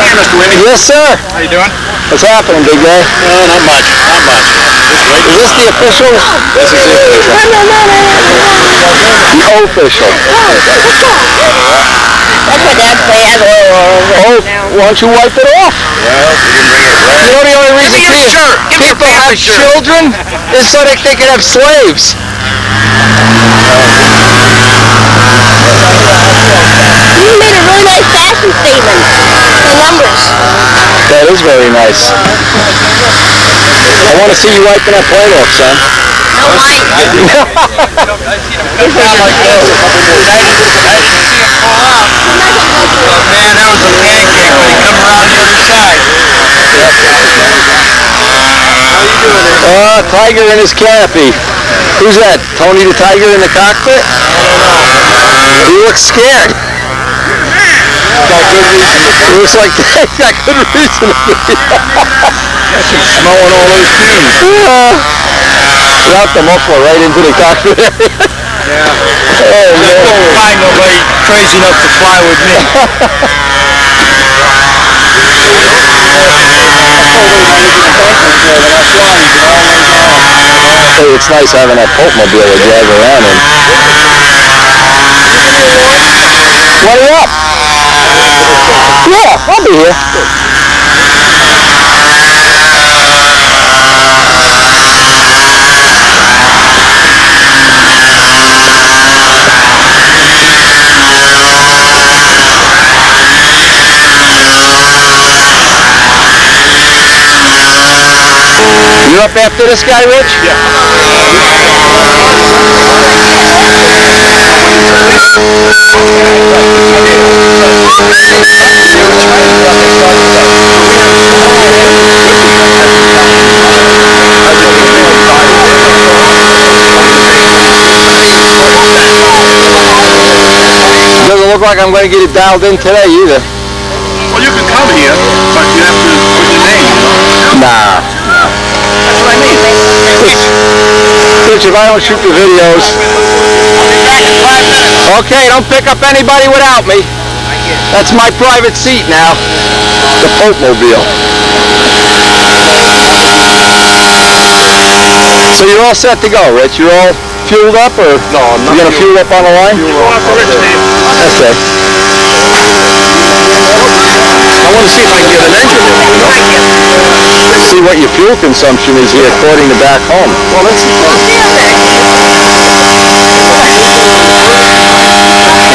Hey, Mr. Winnie. Yes, sir. How you doing? What's happening, big guy? Not much. Not much. Is this the official? This is the official. The official. That's what Dad said. Oh, why don't you wipe it off? Well, you didn't bring it right. You know the only reason people have children is so that they can have slaves. You made a really nice fashion statement. The numbers. That is very nice. I want to see you wiping that plane off, son. No light. Man, that was a pancake when he come around the other side. Tiger in his canopy. Who's that? Tony the Tiger in the cockpit? He looks scared. He looks like he's got good reason to be. Smelling all those fumes. Without the muffler right into the cockpit area. Yeah. Oh, I won't find nobody crazy enough to fly with me. Hey, it's nice having that Pope Mobile to drive around in. 20 up. Yeah, I'll be here. You up after this guy, Rich? Yeah. Doesn't look like I'm going to get it dialed in today either. Well, you can come here, but you have to put your name, you know? Nah. That's what I mean. Rich, if I don't shoot the videos... I'll be back in 5 minutes. Okay, don't pick up anybody without me. That's my private seat now. The Pope Mobile. So you're all set to go, Rich? You're all fueled up, or No, I'm not you gonna fuel up on the line? Go off the rich name. Okay. I want to see if I can get an engine in. See what your fuel consumption is here, according to back home. Well, let's see.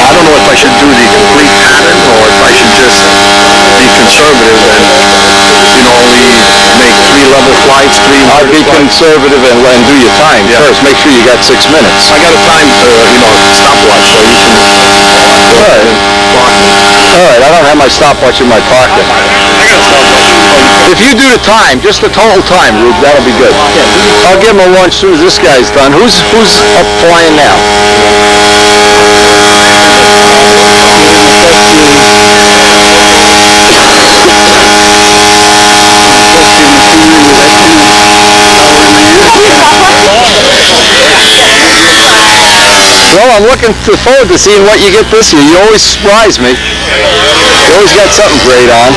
I'm don't know if I should do the complete pattern or if I should just be conservative and, only make 3-level flights, I'd be conservative and do your time first. Make sure you got 6 minutes. I got a time, stopwatch, so you can All right. All right, I don't have my stopwatch in my pocket. I got a stopwatch. If you do the time, just the total time, Rube, that'll be good. I'll give him a lunch as soon as this guy's done. Who's up flying now? Well, I'm looking forward to seeing what you get this year. You always surprise me. You always got something great on.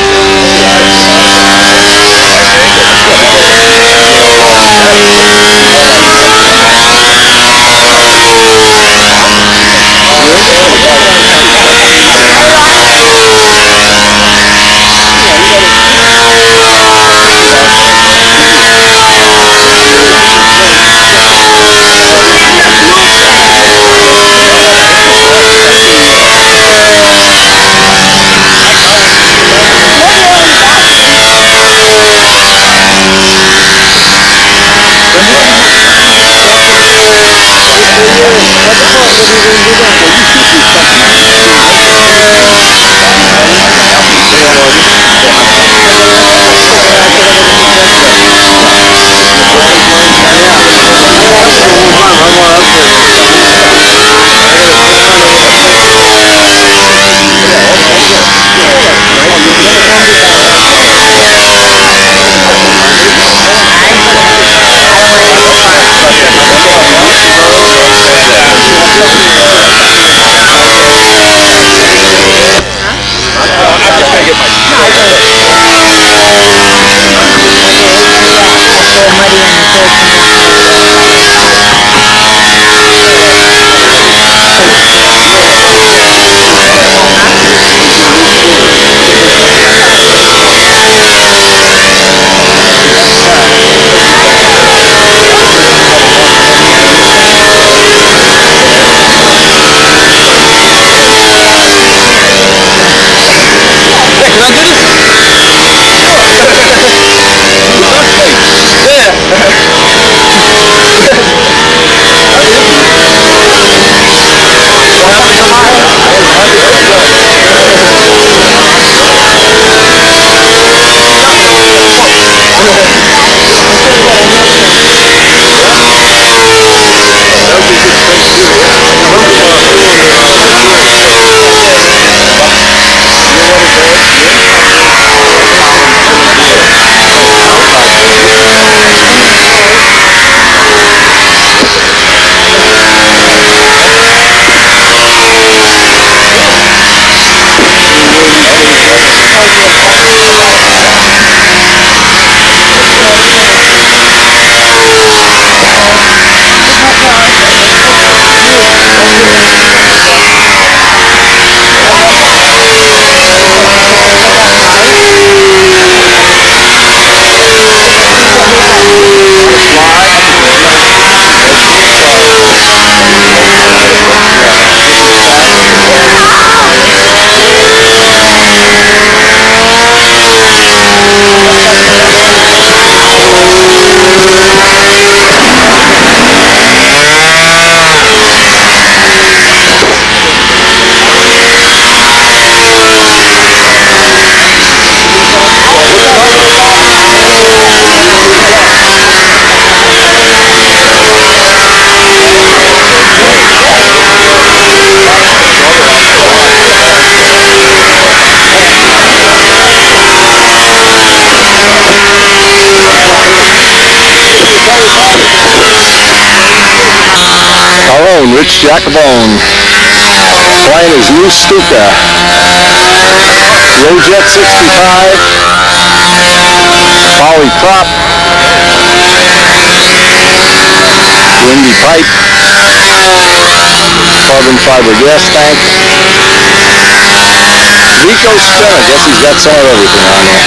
Rich Jacobone flying his new Stuka. Rowjet 65, poly prop, windy pipe, carbon fiber gas tank, Rico spin. I guess he's got some of everything on there.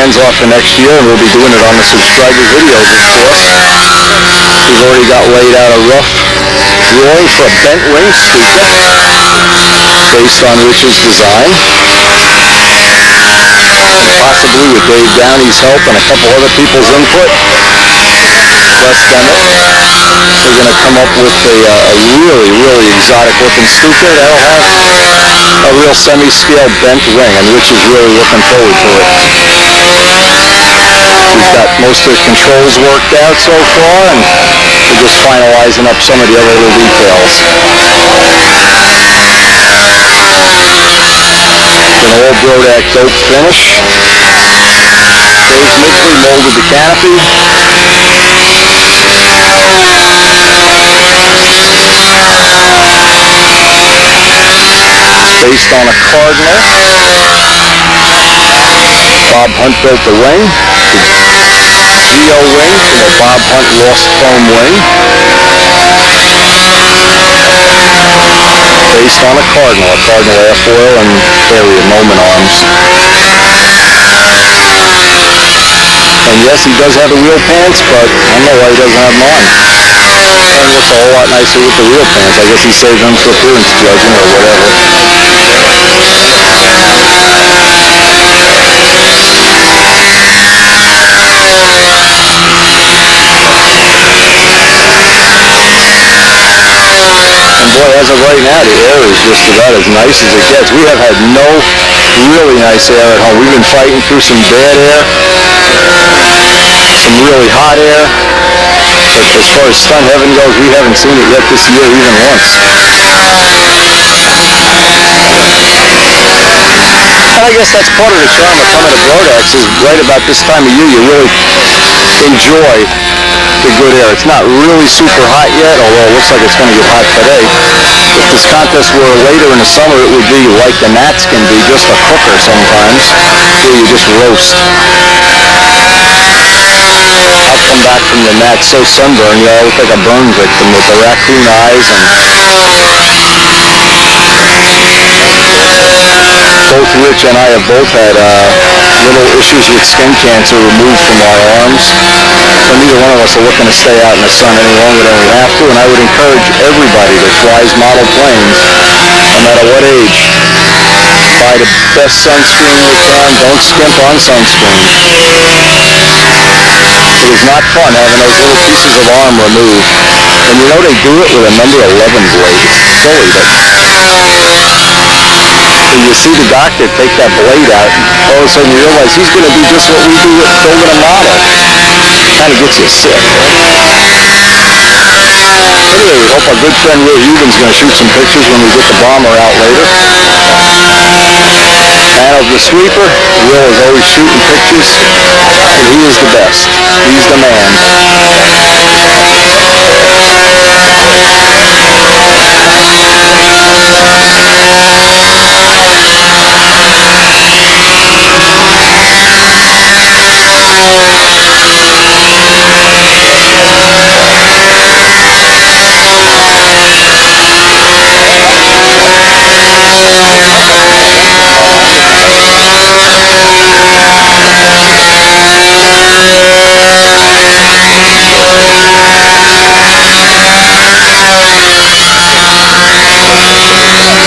plans are for next year, and we'll be doing it on the subscriber videos, of course. We've already got laid out a rough drawing for a bent wing speaker based on Rich's design. Possibly with Dave Downey's help and a couple other people's input. Wes Demmett. We're going to come up with a really, really exotic looking speaker that'll have a real semi-scale bent wing, and Rich is really looking forward to it. We've got most of the controls worked out so far, and we're just finalizing up some of the other little details. An old Brodak dope finish. Dave's Midgley molded the canopy. Based on a Cardinal. Bob Hunt built the wing. The Geo wing from a Bob Hunt Lost Foam wing. Based on a Cardinal airfoil and area Noman arms. And yes, he does have the wheel pants, but I don't know why he doesn't have them on. And looks a whole lot nicer with the wheel pants. I guess he saved them for appearance judging or whatever. And boy, as of right now, the air is just about as nice as it gets. We have had no really nice air at home. We've been fighting through some bad air, some really hot air. But as far as stunt heaven goes, we haven't seen it yet this year even once. And I guess that's part of the charm of coming to Brodak's is right about this time of year you really enjoy the good air. It's not really super hot yet, although it looks like it's going to get hot today. If this contest were later in the summer, it would be like the Nats can be, just a cooker sometimes, where you just roast. I've come back from the Nats so sunburned, I look like a burn victim with the raccoon eyes, and both Rich and I have both had little issues with skin cancer removed from our arms. So neither one of us are looking to stay out in the sun any longer than we have to, and I would encourage everybody that flies model planes, no matter what age, buy the best sunscreen you can. Don't skimp on sunscreen. It is not fun having those little pieces of arm removed. And you know they do it with a number 11 blade. It's silly, but you see the doctor take that blade out, and all of a sudden you realize he's going to do just what we do with building a model. Kind of gets you sick. Anyway, we hope our good friend Will Huben's going to shoot some pictures when we get the bomber out later. And of the sweeper, Will is always shooting pictures, and he is the best. He's the man.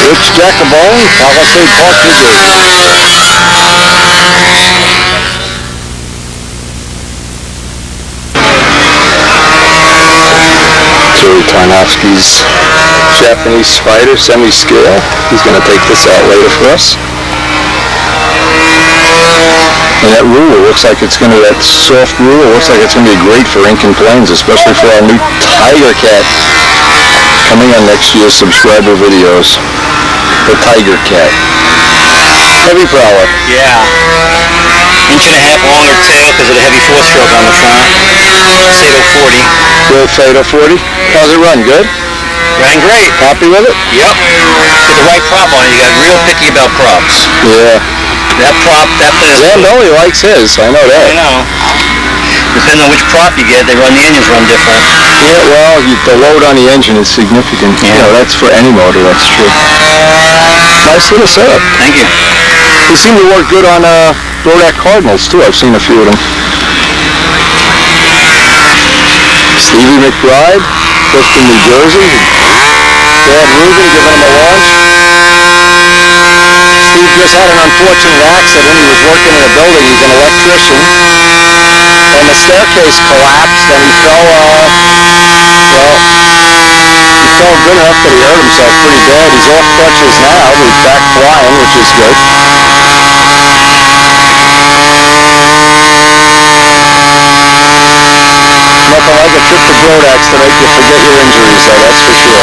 Rich Jacobone, Palisade Park Brigade. Joey Tarnowski's Japanese Spider semi-scale. He's going to take this out later for us. And that ruler looks like it's going to, that soft ruler looks like it's going to be great for inking planes, especially for our new Tiger Cat coming on next year's subscriber videos. The Tiger Cat. Heavy prowler. Yeah. 1.5 inch longer tail because of the heavy 4-stroke on the front. Sato 40. Real Sato 40. How's it run? Good? Ran great. Happy with it? Yep. With the right prop on it, you got real picky about props. Yeah. That prop, that thing is... Zambelli likes his, I know that. I know. Depending on which prop you get, the engines run different. Yeah, well, the load on the engine is significant. Yeah. You know, that's for any motor, that's true. Nice little setup. Thank you. They seem to work good on Brodak Cardinals, too. I've seen a few of them. Stevie McBride, Clifton, New Jersey. Dad Rubin giving him a launch. Steve just had an unfortunate accident. He was working in a building. He's an electrician. And the staircase collapsed and he fell, he fell good enough that he hurt himself pretty bad. He's off crutches now, but he's back flying, which is good. Nothing like a trip to Brodak's to make you forget your injuries, though, that's for sure.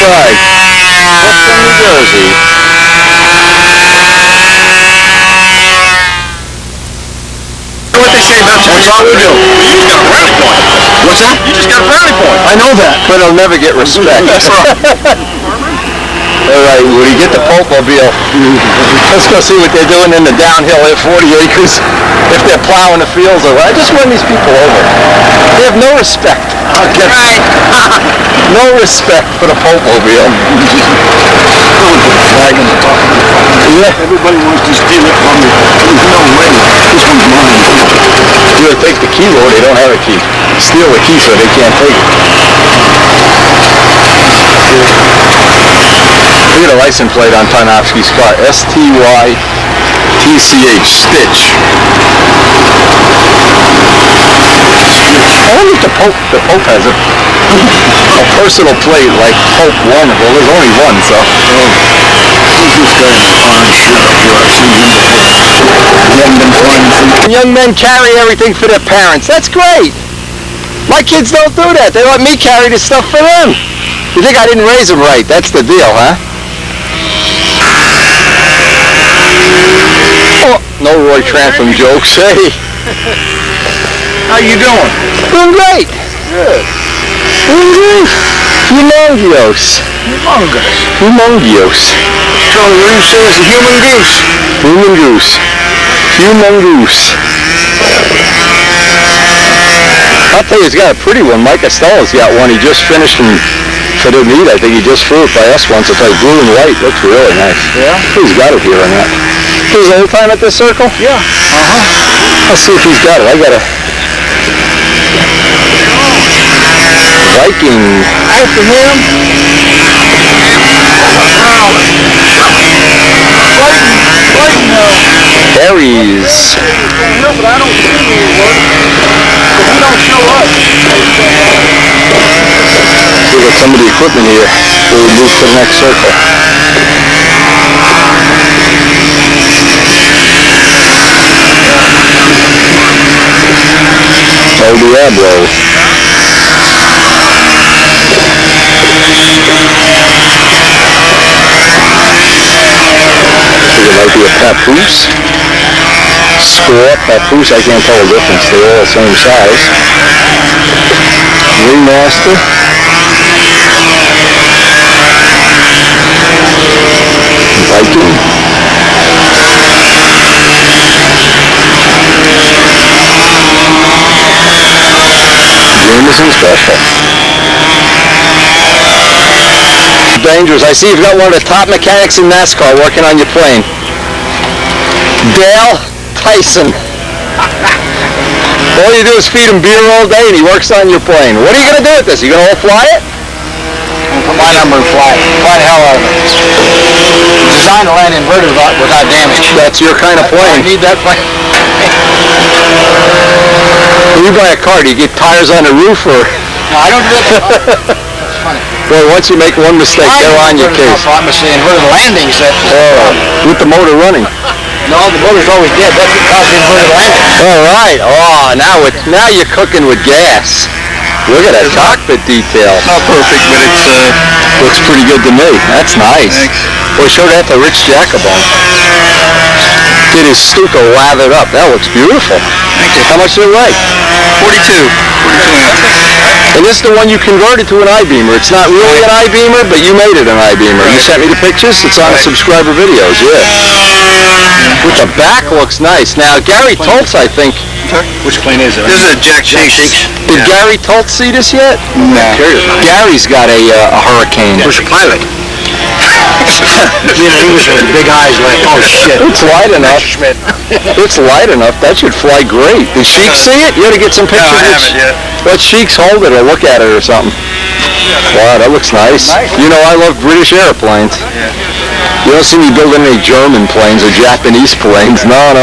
Right. Western New Jersey. What they say about you? What's wrong with you? You just got a brownie point. What's that? You just got a brownie point. I know that, but I'll never get respect. That's right. All right, Woody, get the Pope-mobile. Let's go see what they're doing in the downhill at 40 acres. If they're plowing the fields or what. I just run these people over. They have no respect. Right. No respect for the Pope-mobile. Yeah. Everybody wants to steal it from you. There's no way. This one's mine. You would take the key, though. They don't have a key. Steal the key so they can't take it. Look at the license plate on Tarnowski's car. S-T-Y-T-C-H. Stitch. I wonder if the Pope has a personal plate like Pope 1. Well, there's only one, so. Who's this guy in the orange shirt up here? I've seen him before. Young men carry everything for their parents. That's great. My kids don't do that. They let me carry the stuff for them. You think I didn't raise them right? That's the deal, huh? Oh, no Roy Trantham jokes. Hey. How you doing? Doing great. Good. Doing great. Humongous. Humongous. Charlie Williams says a human goose. Human goose. Human goose. I'll tell you, he's got a pretty one. Mike Costello's got one. He just finished for the meet. I think he just flew it by us once. It's like blue and white. Looks really nice. Yeah? He's got it here on that. His old time at this circle? Yeah. Let's see if he's got it. I got a Viking. After him. Harry's. No, but I don't see any work. If he don't show up. We got some of the equipment here. We'll move to the next circle. El Diablo. It might be a papoose. Score, papoose, I can't tell the difference. They're all the same size. Ringmaster. Viking. Jameson Special. Dangerous. I see you've got one of the top mechanics in NASCAR working on your plane. Dale Tyson. All you do is feed him beer all day and he works on your plane. What are you going to do with this? Are you going to fly it? I'm put my number and fly it. Fly the hell out of it. Designed to land inverted without damage. That's your kind of I plane. need that plane. When you buy a car, do you get tires on the roof or? No, I don't do that. That's funny. Well, once you make one mistake, they're on your case. I'm the inverted landings that. With the motor running. No, the motor's always dead. That's what caused the inverted landing. All right. Oh, now you're cooking with gas. Look at that cockpit detail. Not perfect, but it Looks pretty good to me. That's nice. Boy, show that to Rich Jacobone. Get his stucco lathered up. That looks beautiful. Thank you. How much did it weigh? 42 ounces. And this is the one you converted to an I-beamer. It's not really an I-beamer, but you made it an I-beamer. You sent me the pictures. It's on the subscriber videos, yeah. With the back looks nice. Now, Gary Toltz, I think. Which plane is it? This is a Jack Cheeks. Did Gary Toltz see this yet? No. Gary's got a Hurricane. Where's the pilot? Me and English with big eyes like, oh shit. It's light enough. It's light enough. That should fly great. Did Sheik see it? You ought to get some pictures. I haven't yet. Let Sheik's hold it or look at it or something. Wow, that looks nice. You know, I love British airplanes. You don't see me building any German planes or Japanese planes. No.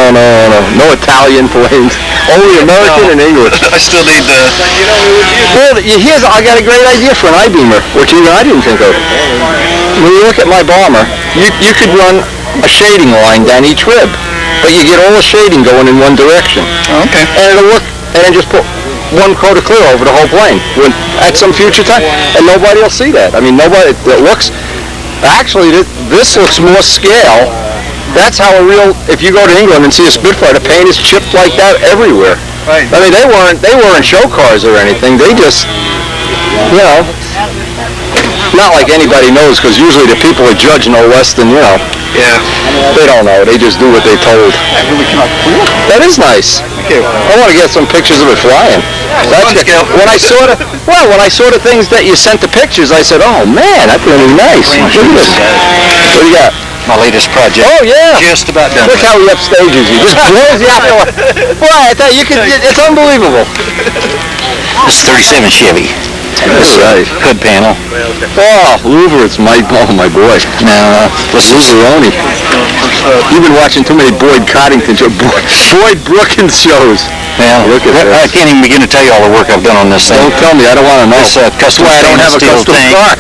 No Italian planes. Only American and English. I still need the... Well, I got a great idea for an I-beamer, which even I didn't think of. When you look at my bomber, you could run a shading line down each rib, but you get all the shading going in one direction. Oh, okay. And it'll look, and then just put one coat of clear over the whole plane at some future time, and nobody will see that. I mean, nobody. It looks. Actually, this looks more scale. That's how a real. If you go to England and see a Spitfire, the paint is chipped like that everywhere. Right. I mean, they weren't show cars or anything. They just, you know, not like anybody knows, because usually the people that judge know less than, you know. Yeah. They don't know. They just do what they told. That really came out clear. That is nice. Thank you. I want to get some pictures of it flying. That's good. When I saw the things that you sent the pictures, I said, "Oh man, that's really nice." Look at this. What do you got? My latest project. Oh yeah. Just about done. Look how he upstages you. Just blows you out the way. Boy, I thought you could. It's unbelievable. This is 37 Chevy. That's right. Hood panel. Oh, Louver, it's my boy. Now, Louveroni. You've been watching too many Boyd Coddington shows. Boyd Brookins shows. Yeah, Look at I this. can't even begin to tell you all the work I've done on this thing. Don't tell me. I don't want to know. This custom That's why I don't have a stainless custom steel car.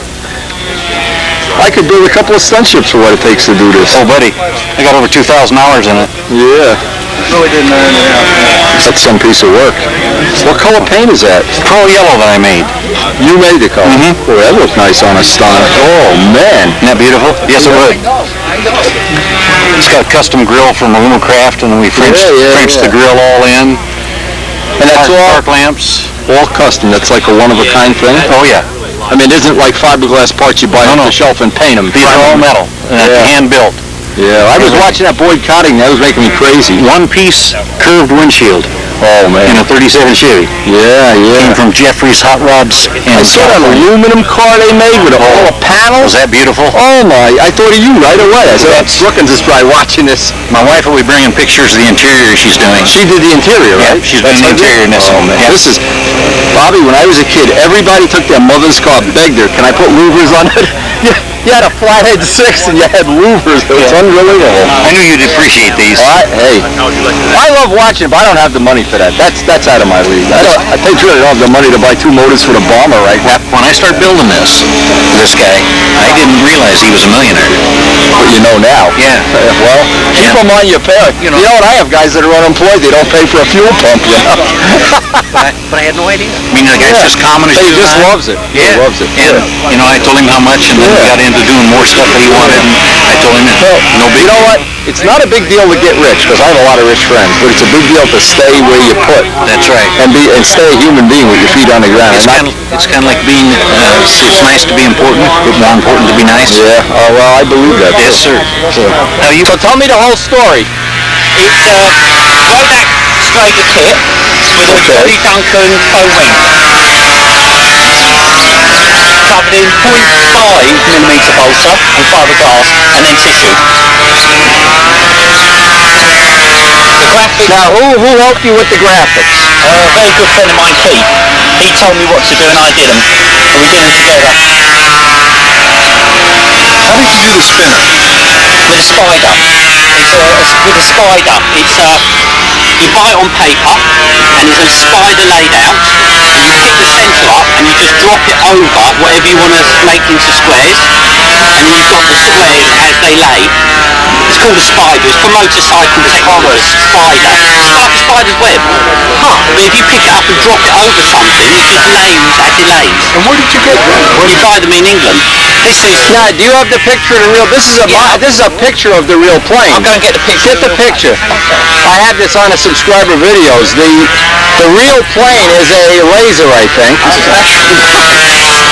I could build a couple of stunt ships for what it takes to do this. Oh, buddy, I got over $2,000 in it. Yeah. Really didn't earn it out. That's some piece of work. What color paint is that? Pearl yellow that I made. You made the color? Mhm. Boy, that looked nice on a stunner. Oh, man. Isn't that beautiful? Yes, it would. It's got a custom grill from Aluminum Craft, and then we Frenched the grill all in. And that's all Dark lamps. custom. That's like a one-of-a-kind thing? Oh, yeah. I mean, it isn't like fiberglass parts you buy off the shelf and paint them. These are all metal, and that's hand-built. Yeah, I was watching that Boyd Coddington. That was making me crazy. One-piece curved windshield. Oh, man. In a 37 Chevy. Yeah, Came from Jeffrey's Hot Rods. I saw that aluminum car they made with all the panels. Was that beautiful? Oh, my. I thought of you right away. I said, Brookins is probably watching this. My wife will be bringing pictures of the interior she's doing. She did the interior, right? Yeah, she's doing the interior in this. Oh, man. Yeah. This is... Bobby, when I was a kid, everybody took their mother's car, begged her, can I put louvers on it? You had a flathead 6 and you had louvers. It was unbelievable. I knew you'd appreciate these. Hey, I love watching it, but I don't have the money for that. That's out of my league. I think I don't have the money to buy 2 motors for the bomber right now. When I started building this guy, I didn't realize he was a millionaire. But you know now. Yeah. Well, keep them on your pay. You know what? I have guys that are unemployed. They don't pay for a fuel pump, you know. But I had no idea. I mean, the guy's just common as He you just and I. loves it. Yeah. He loves it. And, you know, I told him how much, and then we got into doing more stuff that he wanted, and I told him, no big You know what? It's not a big deal to get rich, because I have a lot of rich friends, but it's a big deal to stay where you put. That's right. And stay a human being with your feet on the ground. It's kind of like being, it's nice to be important, but more important to be nice. Yeah, well, I believe that. Yes, sir. So tell me the whole story. It's a Brodak Striker kit with a Johnny Duncan faux wing. Covered in 0.5mm balsa and fiberglass, and then tissue. The graphics. Now, who helped you with the graphics? A very good friend of mine, Keith. He told me what to do and I did them. And we did them together. How did you do the spinner? With a spider. With a spider. You buy it on paper, and there's a spider laid out. You pick the centre up, and you just drop it over whatever you want to make into squares, and then you've got the squares as they lay. It's called a spider. It's for motorcycle technology. Spider. Spider's web. But if you pick it up and drop it over something, it just lays as it lays. And where did you get that? You buy them in England. This is. Now, do you have the picture of the real? This is a picture of the real plane. I'll go and get the picture. Get the picture. I have this on a subscriber videos. The real plane is a laser, I think.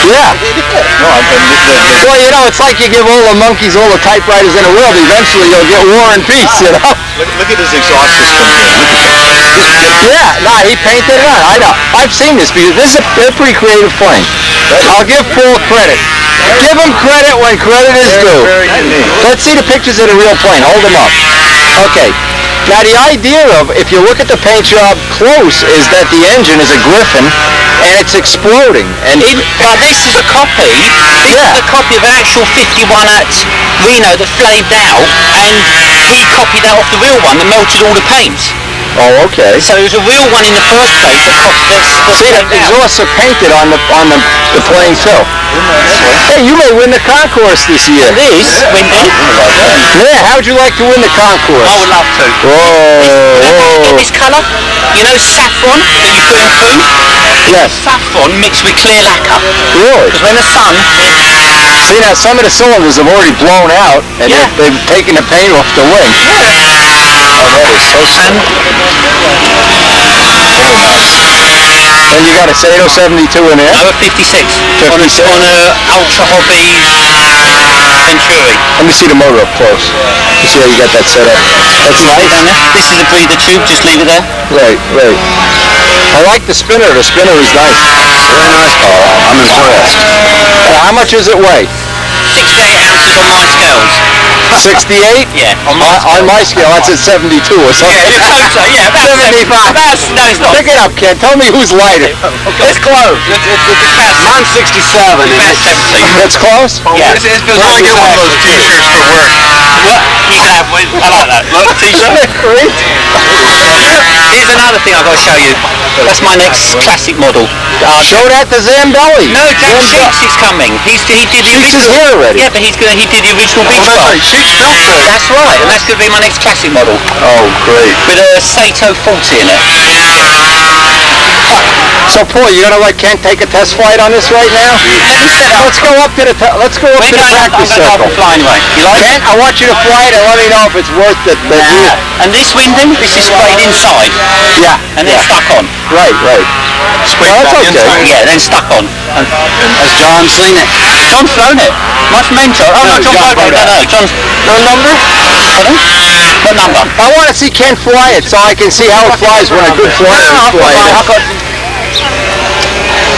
Yeah. Well, you know, it's like you give all the monkeys all the typewriters in the world. Eventually, you'll get War and Peace. You know. Look at his exhaust system here. Yeah. Nah, he painted it on. I know. I've seen this because this is a pretty creative plane. I'll give Paul credit. Give him credit when credit is due. Let's see the pictures of the real plane. Hold them up. Okay. Now the idea of, if you look at the paint job close, is that the engine is a Griffin and it's exploding. And But this is a copy. This is a copy of an actual 51 at Reno that flamed out, and he copied that off the real one that melted all the paints. Oh, okay. So it was a real one in the first place. See, the exhausts are painted on the plane too. Hey, you may win the concourse this year. This, Wendy? Yeah, how would you like to win the concourse? I would love to. Whoa. This colour, you know saffron that you put in food? Yes. Saffron mixed with clear lacquer. Really? Because when the sun... See, now some of the cylinders have already blown out, and they've taken the paint off the wing. Yeah. Oh, that is so sad. And you got a Sato 72 in there? No, a 56. On a Ultra Hobby Venturi. Let me see the motor up close. You see how you got that set up? That's nice. Down there. This is a breather tube, just leave it there. Right, right. I like the spinner. The spinner is nice. Very nice, Paul. I'm impressed. How much does it weigh? 68 ounces on my scales. 68? Yeah, on my scale, that's at 72 or something. Yeah, about 75. No, it's not. Pick it up, Ken. Tell me who's lighter. It's close. Mine's 67. It's 70. It's close? Yeah. It's like get one of those t-shirts for work. What? You can have one. I like that. Look, t-shirt. Here's another thing I've got to show you. That's my next classic model. Show that to Zambelli. No, Jack Sheets is coming. He did the Sheets is here already. Yeah, but he did the original beach bar. Sheets built for it. That's right, and that's going to be my next classic model. Oh, great. With a Sato 40 in it. So, Paul, you gonna let Kent take a test flight on this right now? Let me set up. Let's go up to the practice circle. Fly anyway. You like Kent, I want you to fly it and let me know if it's worth it. And this winding, this is sprayed inside. Yeah. And then stuck on. Right, right. Sprayed that's back okay. inside. Yeah, then stuck on. Has John seen it? John's flown it. Much mentor. Oh no, John flown it. No, John's. No number? Pardon? What number? I want to see Kent fly it so I can see how it flies when a good flyer is flying it.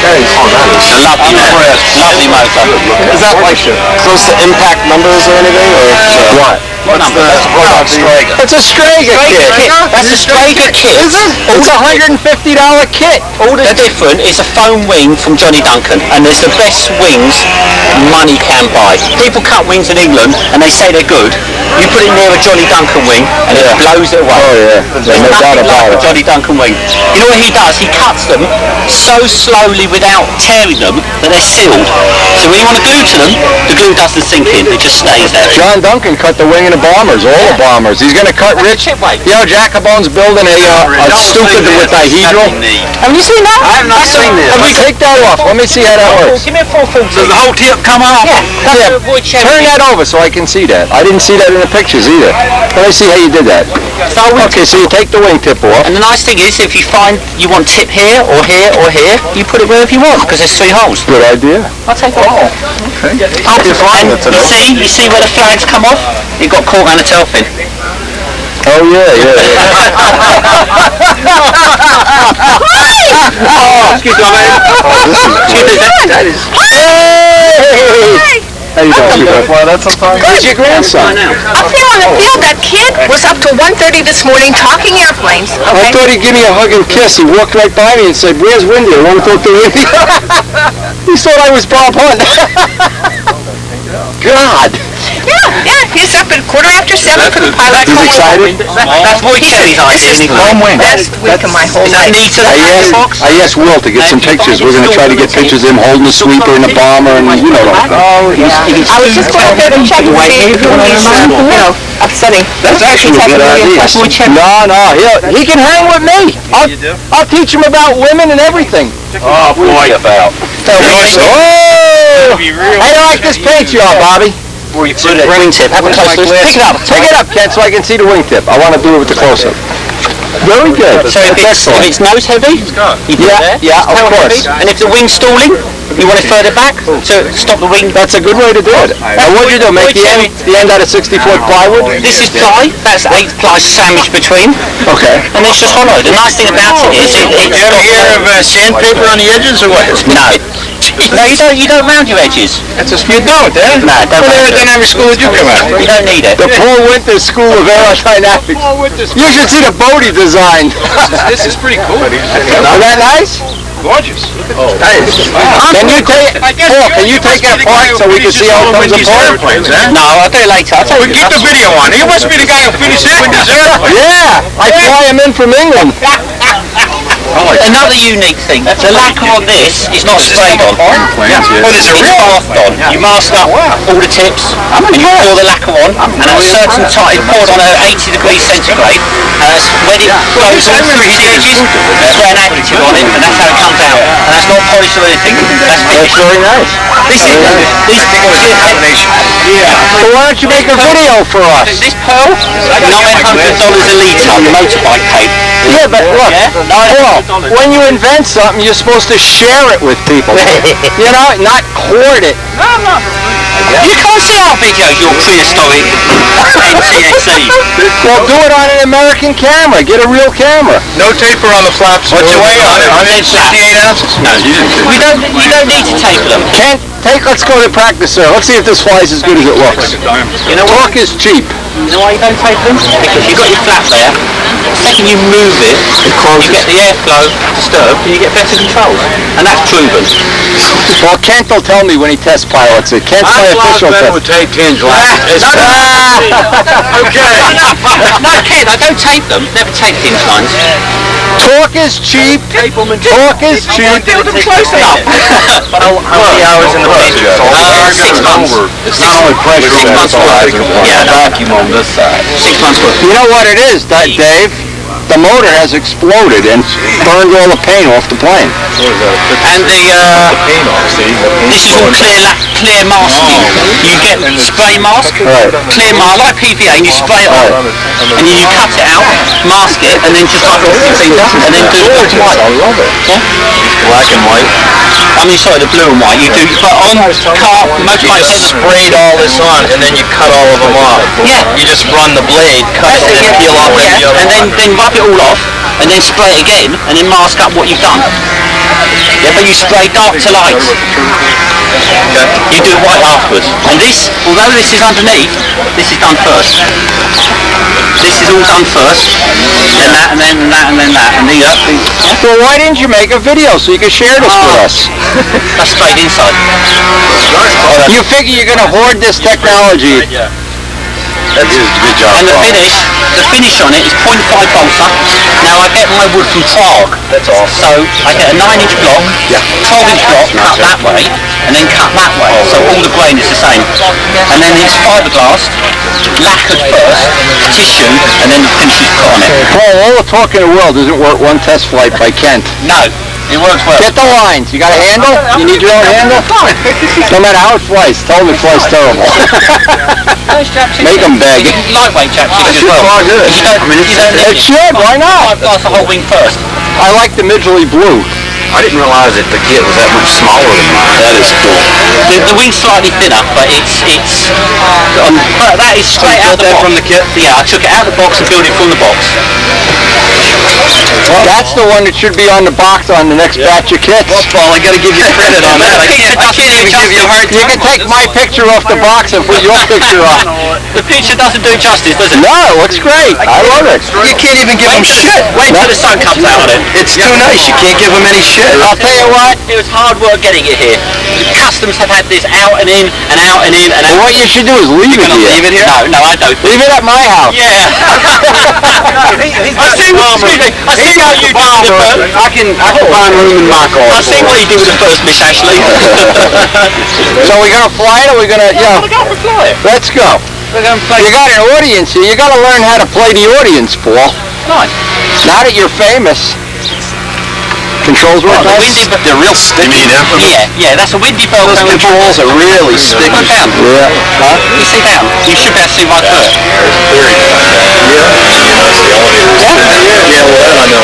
Lovely motor. Lovely motor. Is that like close to impact numbers or anything? Or what? What number? That's the Brodak Strega. It's a Strega kit. That's a Strega kit. Is it? It's a $150 kit. All that's different is a foam wing from Johnny Duncan, and there's the best wings money can buy. People cut wings in England and they say they're good. You put it near a Johnny Duncan wing and it blows it away. Oh yeah, There's no doubt nothing about like a it. Johnny Duncan wing. You know what he does? He cuts them so slowly without tearing them that they're sealed. So when you want to glue to them, the glue doesn't sink in, it just stays there. John Duncan cut the wing of the bombers, all the bombers. He's going to cut Rich. You know, Jacobone's building a stupid with dihedral. Have you seen that? I have not seen this. Let me take that off. Let me see how that works. Give me a 440. Does the whole tip come off? Yeah. Yeah. Turn that over so I can see that. I didn't see that in the pictures either. Let me see how you did that. Okay, so you take the wingtip off. And the nice thing is, if you find you want tip here or here or here, you put it wherever you want because there's 3 holes. Good idea. I'll take it off. Okay. And you see where the flags come off? It got caught around the tail fin. Oh yeah, yeah. Oh, excuse me, That is. Hey! How you doing? You fly that sometimes? Where's your grandson? Up there on the field, that kid was up till 1:30 this morning talking airplanes. I thought he'd give me a hug and kiss. He walked right by me and said, "Where's Wendy? I want to talk to Wendy." He thought I was Bob Hunt. God. Yeah, he's up at 7:15 for the pilot. He's excited? That's Roy Kelly's idea. Home wing. Best week of my whole life. I asked Will to get some pictures. We're going to try to get pictures of him holding the sweeper and the bomber and you know what. Oh, I was just going there to check and see who he's, upsetting. That's actually a good idea. No, he can hang with me. I'll teach him about women and everything. Oh boy. About. Oh! How do you like this paint job, Bobby? Wingtip. Have a close look. Pick it up. Take it up, Ken, so I can see the wingtip. I want to do it with the close-up. Very good. So if it's nose heavy, you put it there. Yeah, of course. And if the wing's stalling, you want it further back to stop the wing. That's a good way to do it. Now what do you do? Make the end out of 60-foot plywood? This is ply. That's 8 ply sandwiched between. Okay. And it's just hollow. The nice thing about it is it's You ever hear of sandpaper on the edges or what? No. No, you don't round your edges. You don't, eh? No, don't What round it. aerodynamic school did you come out? You don't need it. The Paul Winters School of Aerodynamics. You should see the boat he designed. This is pretty cool. Is that nice? Gorgeous. Can you take Paul? Can you take it apart so we can see how it comes apart? No, I'll do it later. I'll tell you. Get the video on. He must be the guy who finished it with his airplane. Yeah, I fly him in from England. Another unique thing, the lacquer on this is not sprayed on. But it's a It's real masked on. You mask up all the tips, and you pour the lacquer on, and at a certain time, it's poured on at 80 degrees centigrade, and when it goes all through its edges, you spray an additive on it, and that's how it comes out. And that's not polished or anything. That's finished. Very nice. This is combination. So why don't you make a video for us? This pearl, $900 a litre motorbike tape. Yeah, but look, Paul, when you invent something, you're supposed to share it with people. You know, not hoard it. You can't see our videos, your prehistoric NTSC. Well, do it on an American camera. Get a real camera. No taper on the flaps. What's your weight on it? 168 ounces? No, you didn't. You don't need to taper them. Kent, let's go to practice, sir. Let's see if this flies as good as it looks. You know what? Talk is cheap. You know why you don't taper them? Because you've got your flap there. The second you move it, you get the airflow disturbed and you get better controls. And that's proven. Well, Kent will tell me when he test pilots it. Kent's my official test. would take tinge lines. Okay. No, Ken, I don't tape them. Never tape hinge lines. Talk is cheap. Talk is cheap. Build them close enough. How many hours in the plane? 6 months. It's not only pressure. 6 months worth. Yeah, vacuum on this side. 6 months worth. You know what it is, Dave? The motor has exploded and burned all the paint off the plane. And this is all clear masking. You get spray mask, clear mask, like PVA, and you spray it on, and then you cut it out, mask it, and then just like off your finger, and then do black and white. I love it. Yeah? Black and white. I mean, sorry, the blue and white. You do, but on car, motorbike headers. Sprayed all this on, and then you cut all of them off. Yeah. You just run the blade, cut it, and then peel off every other and then rub it all off, and then spray it again, and then mask up what you've done. Yeah, but you spray dark to light. You do it white afterwards. And this, although this is underneath, this is done first. This is all done first, then that, and then that, and then that, and these. Well, why didn't you make a video so you could share this with us? That's sprayed inside. You figure you're going to hoard this technology. That's a good job. And the finish on it is 0.5 balsa. Now I get my wood from Prague. That's all. So I get a 9-inch block, 12-inch block, cut that way, and then cut that way. So all the grain is the same. And then it's fiberglass, lacquered first, tissue, and then the finish is put on it. Paul, all the talk in the world doesn't work one test flight by Kent. No, it works well. Get the lines. You got a handle? You need your own handle? No matter how it flies. Tell them it flies terrible. Make them beg. Lightweight chapstick as well. Good. You don't need It should. Why not? fiberglass the whole wing first. I like the Midgley blue. I didn't realize that the kit was that much smaller than mine. That is cool. The wing's slightly thinner, but but that is straight out the box. From the kit? Yeah, I took it out of the box and built it from the box. That's the one that should be on the box on the next batch of kits. Well, Paul, I gotta give you credit on that. I can't even give you a hard You time. can take my picture off the box and put your picture on. The picture doesn't do justice, does it? No, it looks great. I love it. You can't even give them shit. Wait till the sun comes out on it. It's too nice. You can't give them any shit. I'll tell you what. It was hard work getting it here. Customs have had this out and in and out and in and out. What you should do is leave it here. Leave it here? No, I don't. Leave it at my house. Yeah. I see how you do with the first. I can find room in my car. I see what you do with the first, Miss Ashley. So we're gonna fly it, or we're gonna, Fly it. let's go. We're going to play. You got an audience here. You got to learn how to play the audience, Paul. Nice. Now that you're famous. Controls work nice. They're real sticky. Yeah, that's a windy belt. Those controls are really sticky. Look down. Yeah. Huh? You sit down. You should be able to see right through it. Yeah, well, that I know.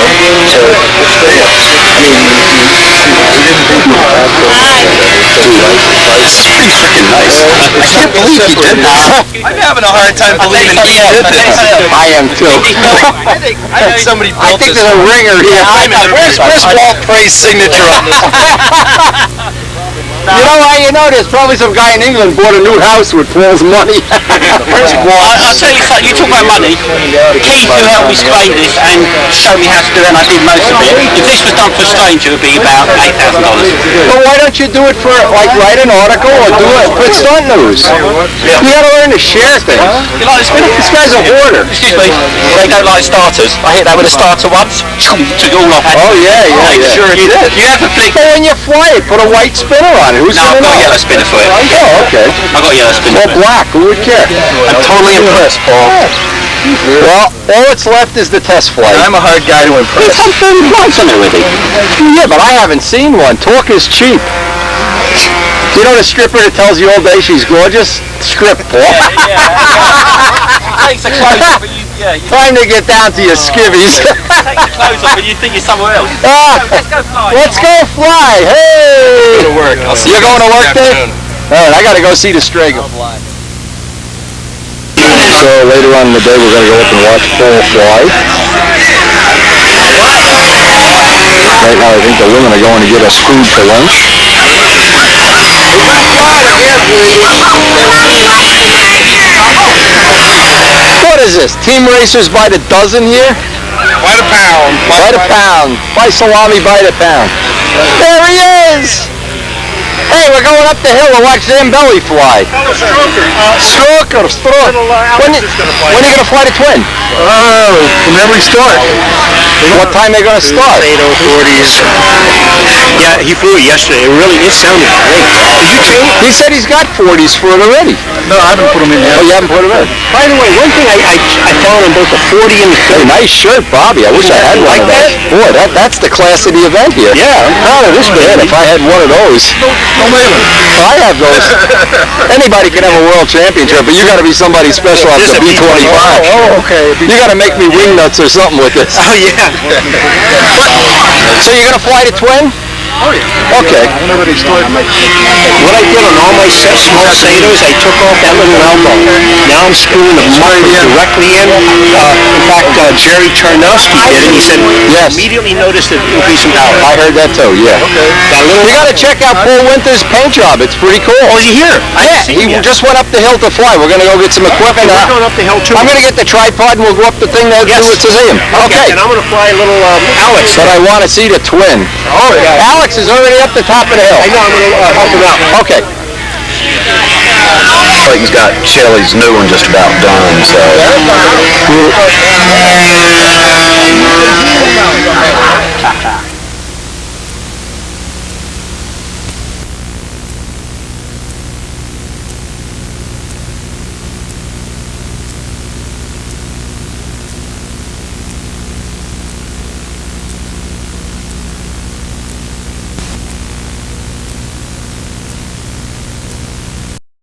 It's pretty freaking nice. I can't believe he did that. I'm having a hard time believing he did this. I am too. I think somebody built this. there's a ringer here. Where's Walt Prey's signature on this? You know how you know? There's probably some guy in England bought a new house with Paul's money. Well, I'll tell you something, you talk about money. Keith, who helped me create this and showed me how to do it, and I did most of it. If this was done for a stranger, it would be about $8,000. But why don't you do it for, like, write an article or do it for stunt news? Yeah. You gotta learn to share things. You like the spinner? This guy's a hoarder. Excuse me, they don't like starters. I hit that with a starter once, took it all off. Oh, yeah. Sure you did. You have a flick. But when you fly it, put a white spinner on it. Who's No, I've gonna got a know? yellow spinner for it. Oh, okay. I've got a yellow spinner Or for it. black, who would care? I'm totally impressed, Paul. Well, all that's left is the test flight. I'm a hard guy to impress. He's had 30 flights on it already. Yeah, but I haven't seen one. Talk is cheap. You know the stripper that tells you all day she's gorgeous? Script, Paul. Takes the clothes off and you, Time to get down to your skivvies. take the clothes off and you think you're somewhere else. Let's go fly. Let's go fly. Hey! Go to work. I'll see You're you going to work, this Dave? All right, I got to go see the Strago. So later on in the day, we're going to go up and watch Paul fly. Right now, I think the women are going to get us food for lunch. What is this? Team racers by the dozen here? By the pound. By the pound. By salami by the pound. There he is! Hey, we're going up the hill to watch Zambelli fly. Stroker. When are you going to fly the twin? Whenever we start. What time are they going to start? 40s. Yeah, he flew it yesterday. It sounded great. Did you change? He said he's got 40s for it already. No, I haven't put them in yet. Oh, you haven't put them in? By the way, one thing I found on both the 40 and the 30. Hey, nice shirt, Bobby. I wish I had one of those. Boy, that's the class of the event here. Yeah, I'm proud of this Man, man. if I had one of those. I have those. Anybody can have a world championship, but you got to be somebody special off the B-25. Oh, okay. You got to make me wing nuts or something with this. Oh, yeah. So you're going to fly the twin? Oh, yeah. Okay. Whenever they start. What I did on all my small satyrs, I took off that little elbow. Now I'm screwing the muffler directly in. In fact, Jerry Charnowski did it. He said, Yes. immediately noticed an increase in power. I heard that too, yeah. That little, You got to check out Paul Winter's paint job. It's pretty cool. oh, is he here? Yeah, he just went up the hill to fly. We're going to go get some equipment. We're going up the hill too. I'm going to get the tripod and we'll go up the thing there to Yes. do it to see him. Okay. And I'm going to fly a little Alex. But I want to see the twin. Oh, yeah. Alex is already up the top of the hill. I know, I'm going to help him out. Okay. Clayton's got Shelley's new one just about done, so